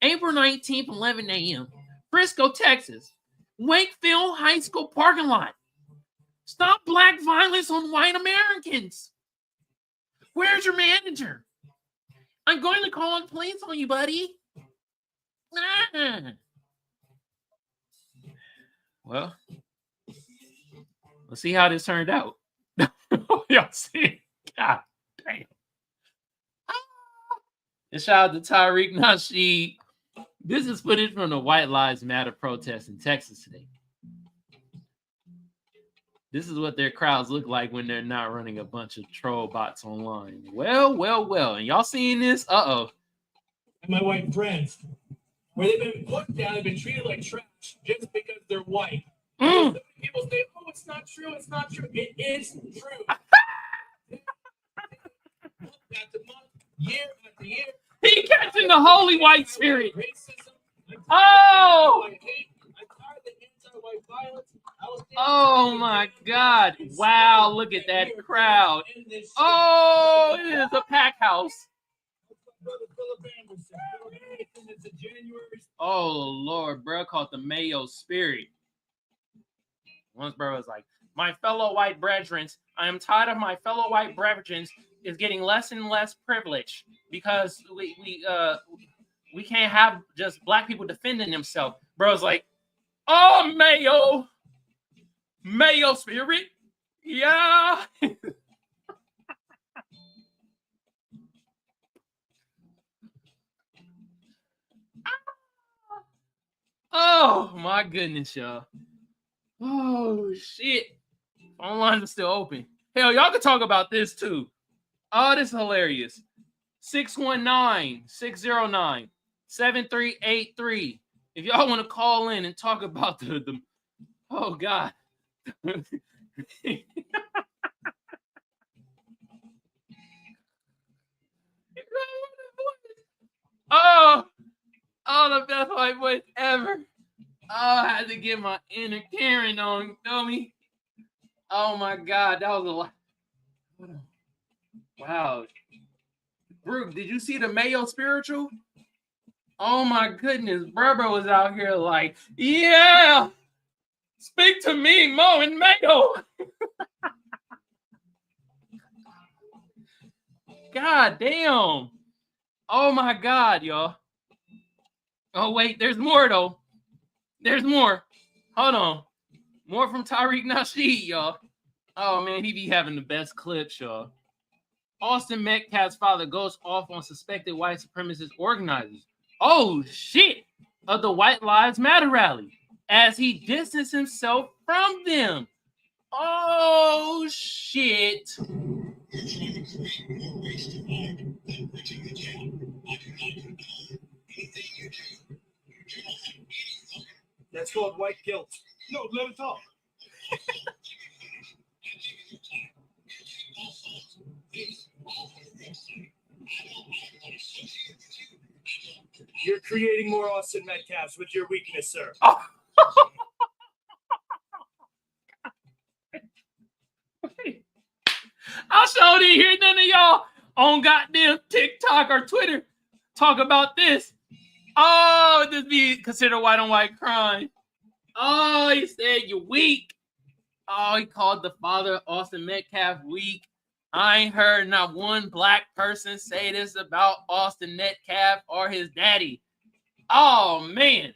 April 19th, 11 a.m. Frisco, Texas. Wakefield High School parking lot. Stop black violence on white Americans. Where's your manager? I'm going to call the police on you, buddy. Well, let's see how this turned out. Y'all see? God damn. And shout out to Tariq Nasheed. This is footage from the White Lives Matter protest in Texas today. This is what their crowds look like when they're not running a bunch of troll bots online. Well. And y'all seeing this? Uh-oh. And my white friends, where they've been put down, they've been treated like trash just because they're white. So people say, oh, it's not true. It's not true. It is true. After month, year after year. He catching the holy white spirit. Oh! Oh my God. Wow, look at that crowd. Oh, it is a pack house. Oh Lord, bro caught the Mayo spirit. Once bro was like, my fellow white brethren, I am tired of my fellow white brethren is getting less and less privilege because we can't have just black people defending themselves. Bro's like, oh, Mayo spirit, yeah. Oh my goodness, y'all. Oh shit. Phone lines are still open. Hell, y'all can talk about this too. Oh, this is hilarious. 619-609-7383. If y'all want to call in and talk about the oh God. Oh, the best white voice ever. Oh, I had to get my inner Karen on, you feel me? Oh my God, that was a lot. Wow. Brooke, did you see the Mayo spiritual? Oh my goodness, Barbara was out here like, yeah, speak to me, Mo and Mayo. God damn. Oh my God, y'all. Oh wait, there's more though. There's more. Hold on. More from Tariq Nasheed, y'all. Oh man, he be having the best clips, y'all. Austin Metcalf's father goes off on suspected white supremacist organizers. Oh shit! Of the White Lives Matter rally as he distanced himself from them. Oh shit! That's called white guilt. No, let it talk. You're creating more Austin Metcalfs with your weakness, sir. Oh. I sure didn't hear none of y'all on goddamn TikTok or Twitter talk about this. Oh, this be considered white on white crime. Oh, he said you're weak. Oh, he called the father of Austin Metcalf weak. I ain't heard not one black person say this about Austin Metcalf or his daddy. Oh, man.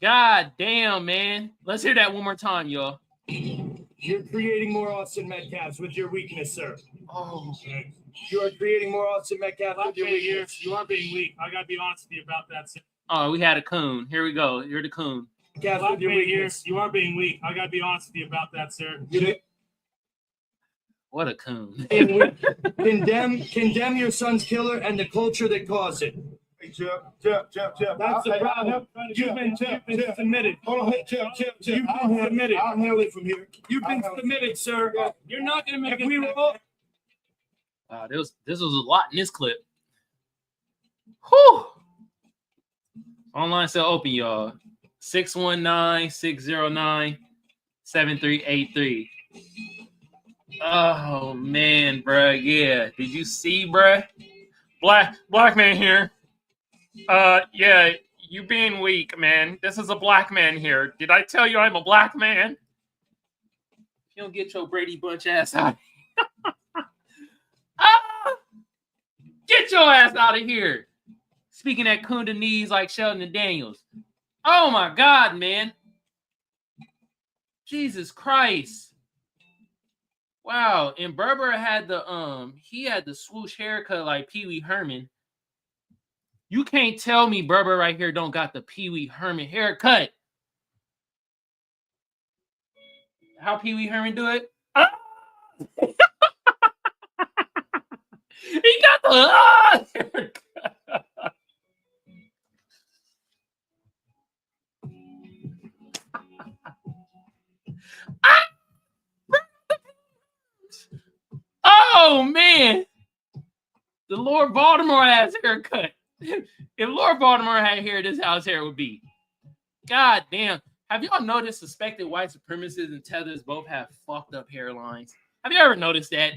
God damn, man. Let's hear that one more time, y'all. You're creating more Austin Metcalfs with your weakness, sir. Oh, You are creating more Austin Metcalfs with your weakness. You are being weak. I gotta be honest with you about that. oh, we had a coon. Here we go. You're the coon. Metcalfs with your weakness. You are being weak. I gotta be honest with you about that, sir. What a coon. Condemn your son's killer and the culture that caused it. Hey, Jeff. That's the problem. You've been submitted. Hold on, Jeff. You've been submitted. I'll handle it from here. You've been submitted, sir. You're not going to make it. This was a lot in this clip. Whew. Online cell open, y'all. 619-609-7383. Oh man, bruh. Yeah. Did you see, bruh? Black man here. Yeah, you being weak, man. This is a black man here. Did I tell you I'm a black man? If you don't get your Brady Bunch ass out. Get your ass out of here. Speaking at Kundanese like Sholdon Daniels. Oh my God, man. Jesus Christ. Wow. And Berber had the swoosh haircut like Pee Wee Herman. You can't tell me Berber right here don't got the Pee Wee Herman haircut. How Pee Wee Herman do it? He got the haircut. Oh man, the Lord Baltimore has haircut. If Lord Baltimore had hair, this house hair would be. God damn. Have y'all noticed suspected white supremacists and tethers both have fucked up hairlines? Have you ever noticed that?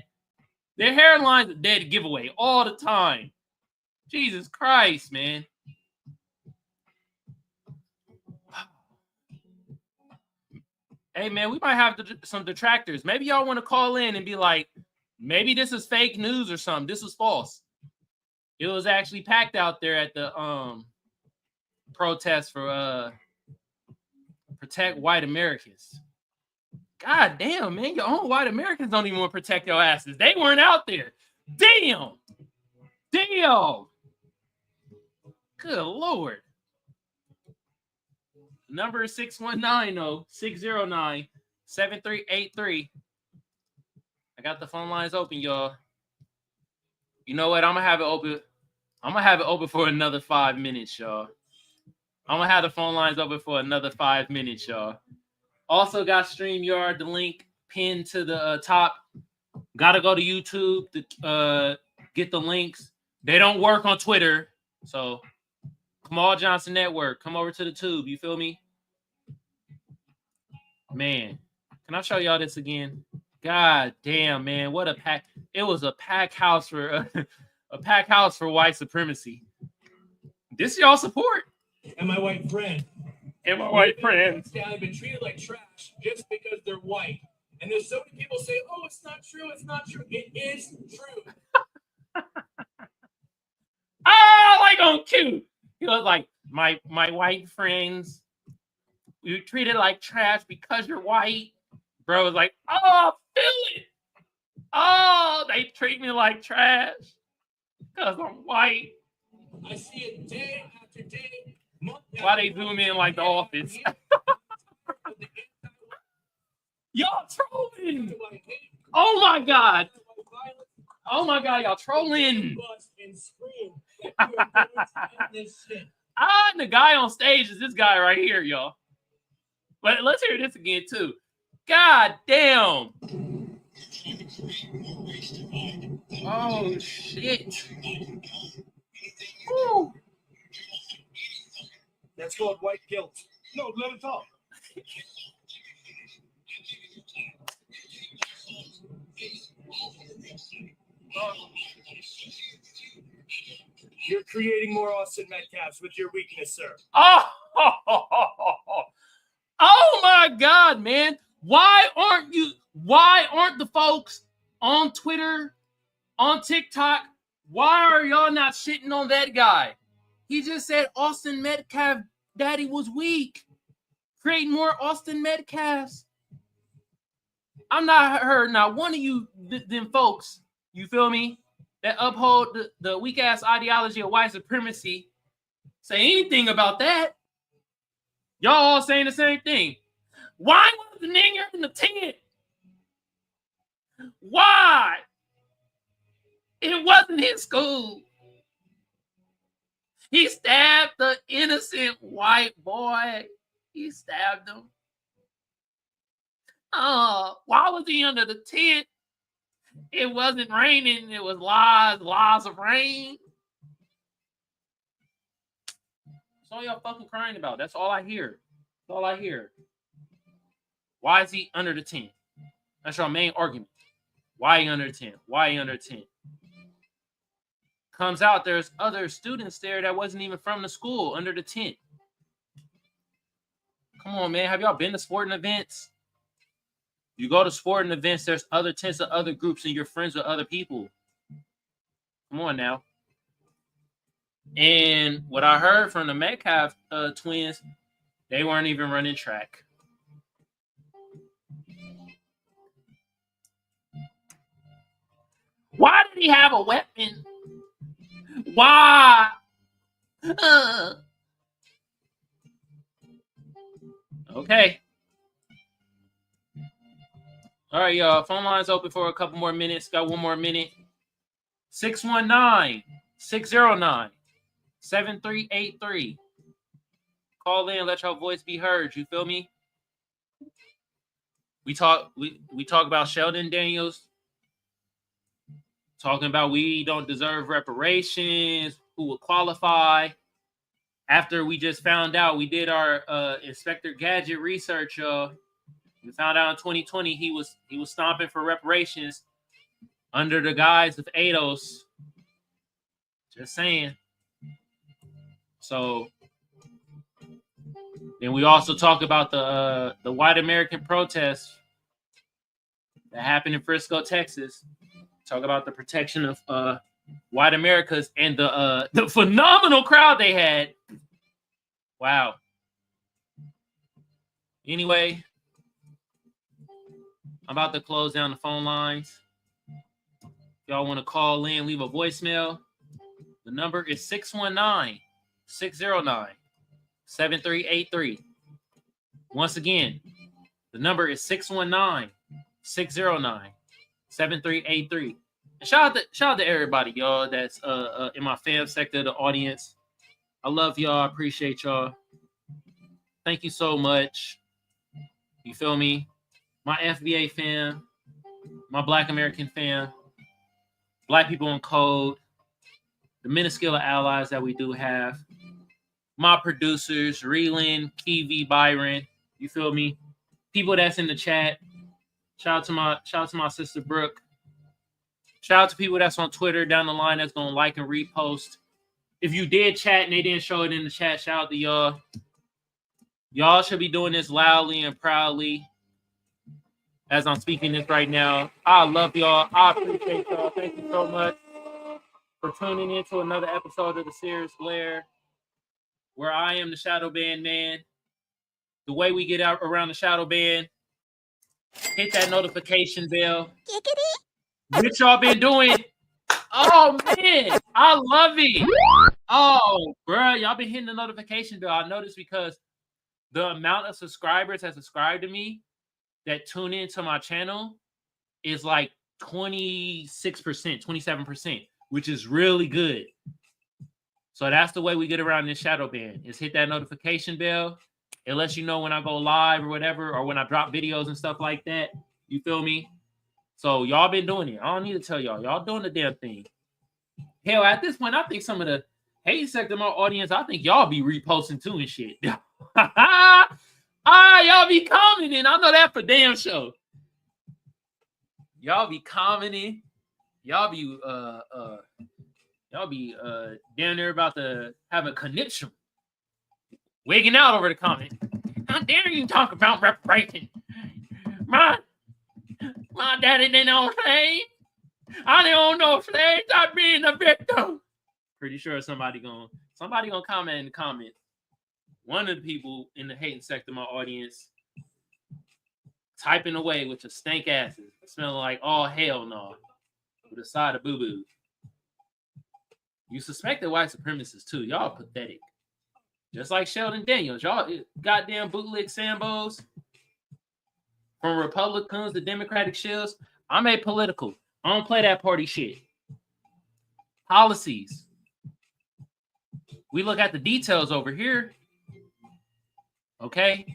Their hairlines are dead giveaway all the time. Jesus Christ, man. Hey, man, we might have some detractors. Maybe y'all want to call in and be like, maybe this is fake news or something. This was false. It was actually packed out there at the protest for protect white Americans. God damn, man. Your own white Americans don't even want to protect your asses. They weren't out there. Damn. Damn. Good Lord. Number is 619-609-7383. I got the phone lines open, y'all. You know what? I'm gonna have it open. I'm gonna have it open for another 5 minutes, y'all. I'm gonna have the phone lines open for another 5 minutes, y'all. Also got StreamYard, the link pinned to the top. Gotta go to YouTube to get the links. They don't work on Twitter, so Kamal Johnson Network. Come over to the tube. You feel me? Man, can I show y'all this again? God damn, man. What a pack. It was a pack house for a pack house for white supremacy. This y'all support. And my white friend. And my white friends. They've been treated like trash just because they're white. And there's so many people say, oh, it's not true. It's not true. It is true. Like on cute. He was like, my white friends, you treated like trash because you're white. Bro was like, oh, I feel it. Oh, they treat me like trash because I'm white. I see it day after day. Why they zoom in like The Office? Y'all trolling. Oh my God. Oh my God, y'all trolling. And the guy on stage is this guy right here, y'all. But let's hear this again too. God damn. Oh shit. Woo. That's called white guilt. No, let it talk. You're creating more Austin Metcalfs with your weakness, sir. Oh my God, man. Why aren't the folks on Twitter, on TikTok, why are y'all not shitting on that guy? He just said Austin Metcalf daddy was weak. Creating more Austin Metcalfs. I'm not heard now one of you them folks, you feel me, that uphold the weak ass ideology of white supremacy say anything about that. Y'all all saying the same thing. Why was the nigger in the tent? Why? It wasn't his school. He stabbed the innocent white boy. He stabbed him. Why was he under the tent? It wasn't raining. It was lies of rain. That's all y'all fucking crying about. That's all I hear. That's all I hear. Why is he under the tent? That's your main argument. Why he under the tent? Why he under the tent? Comes out there's other students there that wasn't even from the school under the tent. Come on, man. Have y'all been to sporting events? You go to sporting events, there's other tents of other groups and you're friends with other people. Come on now. And what I heard from the Metcalf twins, they weren't even running track. Why did he have a weapon? Why? Okay. All right, y'all. Phone line's open for a couple more minutes. Got one more minute. 619-609-7383. Call in, let your voice be heard. You feel me? We talk about Sholdon Daniels. Talking about we don't deserve reparations, who will qualify. After we just found out, we did our Inspector Gadget research, we found out in 2020 he was stomping for reparations under the guise of ADOS. Just saying. So then we also talk about the white American protests that happened in Frisco, Texas. Talk about the protection of white Americas and the phenomenal crowd they had. Wow. Anyway, I'm about to close down the phone lines. If y'all want to call in, leave a voicemail. The number is 619-609-7383. Once again, the number is 619-609-7383. And shout out to everybody, y'all, that's in my fam sector of the audience. I love y'all. I appreciate y'all. Thank you so much. You feel me? My FBA fam, my Black American fam, Black people in code, the minuscule allies that we do have, my producers, Reeland, Kiveon, Byron, you feel me? People that's in the chat. Shout out to my sister Brooke. Shout out to people that's on Twitter down the line that's gonna like and repost. If you did chat and they didn't show it in the chat, shout out to y'all. Y'all should be doing this loudly and proudly. As I'm speaking this right now, I love y'all. I appreciate y'all. Thank you so much for tuning in to another episode of the Seers Glare, where I am the Shadow Band man. The way we get out around the Shadow Band, hit that notification bell. What y'all been doing? Oh, man, I love it. Oh, bro, y'all been hitting the notification bell. I noticed because the amount of subscribers that subscribe to me that tune into my channel is like 26%, 27%, which is really good. So that's the way we get around this shadow band, is hit that notification bell. It lets you know when I go live or whatever, or when I drop videos and stuff like that. You feel me? So y'all been doing it. I don't need to tell y'all. Y'all doing the damn thing. Hell, at this point, I think some of the hate sector of my audience, I think y'all be reposting too and shit. Y'all be commenting. I know that for damn sure. Y'all be commenting. Y'all be down there about to have a conniption. Wigging out over the comment. How dare you talk about reparations? My daddy didn't own slaves. I didn't own no slaves. I'm being a victim. Pretty sure somebody gonna comment in the comments. One of the people in the hating sector of my audience typing away with your stank asses, smelling like all hell no, with a side of boo-boo. You suspected white supremacists too. Y'all pathetic. Just like Sholdon Daniels. Y'all goddamn bootleg Sambos. From Republicans to Democratic shills. I'm apolitical. I don't play that party shit. Policies. We look at the details over here. Okay.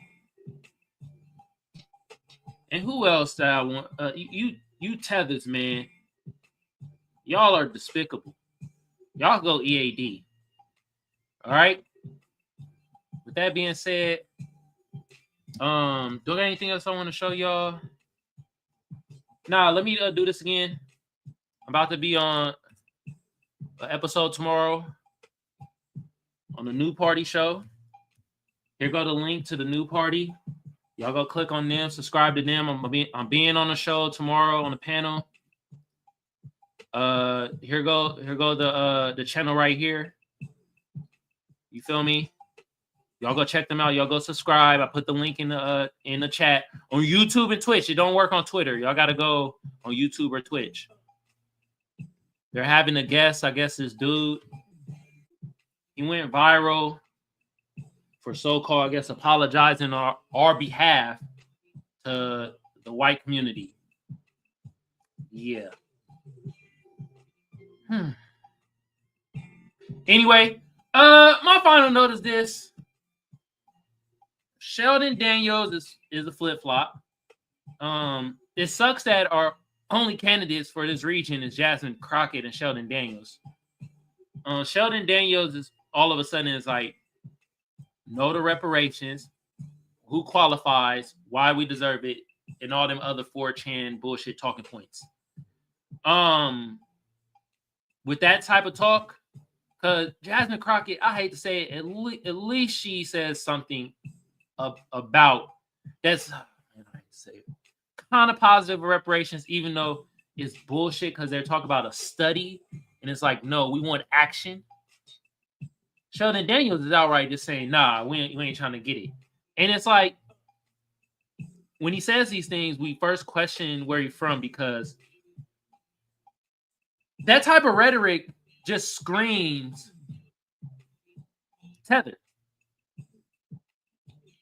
And who else that I want? You tethers, man. Y'all are despicable. Y'all go EAD. All right. With that being said, do I got anything else I want to show y'all? Nah, let me do this again. I'm about to be on an episode tomorrow on the New Party show. Here go the link to the New Party. Y'all go click on them, subscribe to them. I'm being on the show tomorrow on the panel. Here go the channel right here. You feel me? Y'all go check them out. Y'all go subscribe. I put the link in the chat on YouTube and Twitch. It don't work on Twitter. Y'all gotta go on YouTube or Twitch. They're having a guest. I guess this dude. He went viral for so-called, I guess, apologizing on our behalf to the white community. Yeah. Anyway, my final note is this. Sholdon Daniels is a flip-flop. It sucks that our only candidates for this region is Jasmine Crockett and Sholdon Daniels. Sholdon Daniels is all of a sudden is like, no to reparations, who qualifies, why we deserve it, and all them other 4chan bullshit talking points. With that type of talk, because Jasmine Crockett, I hate to say it, at least she says something about that's kind of positive reparations, even though it's bullshit because they're talking about a study and it's like, no, we want action. Sholdon Daniels is outright just saying, nah, we ain't trying to get it. And it's like, when he says these things, we first question where he's from, because that type of rhetoric just screams tether.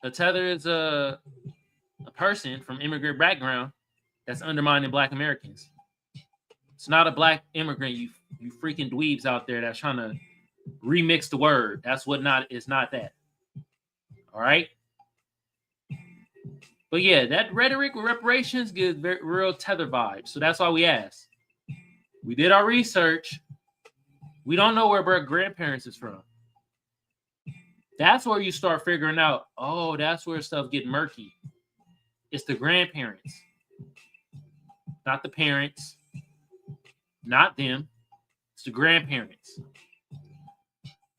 A tether is a person from immigrant background that's undermining Black Americans. It's not a Black immigrant, you freaking dweebs out there that's trying to remix the word. That's what it's not that. All right. But yeah, that rhetoric with reparations gives real tether vibes. So that's why we asked. We did our research. We don't know where our grandparents is from. That's where you start figuring out, oh, that's where stuff get murky. It's the grandparents, not the parents, not them. It's the grandparents.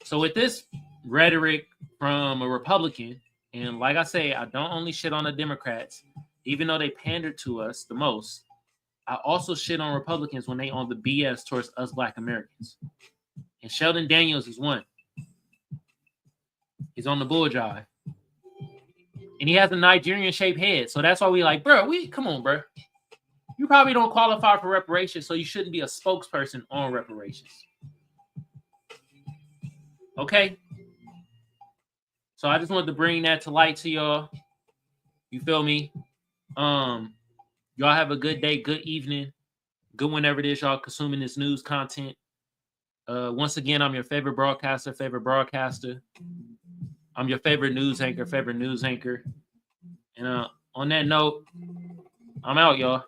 So with this rhetoric from a Republican, and like I say, I don't only shit on the Democrats, even though they pander to us the most. I also shit on Republicans when they on the BS towards us Black Americans. And Sholdon Daniels is one. He's on the bull jive. And he has a Nigerian-shaped head. So that's why we like, bro, come on, bro. You probably don't qualify for reparations, so you shouldn't be a spokesperson on reparations. Okay? So I just wanted to bring that to light to y'all. You feel me? Y'all have a good day, good evening, good whenever it is y'all consuming this news content. Once again, I'm your favorite broadcaster. I'm your favorite news anchor. And on that note, I'm out, y'all.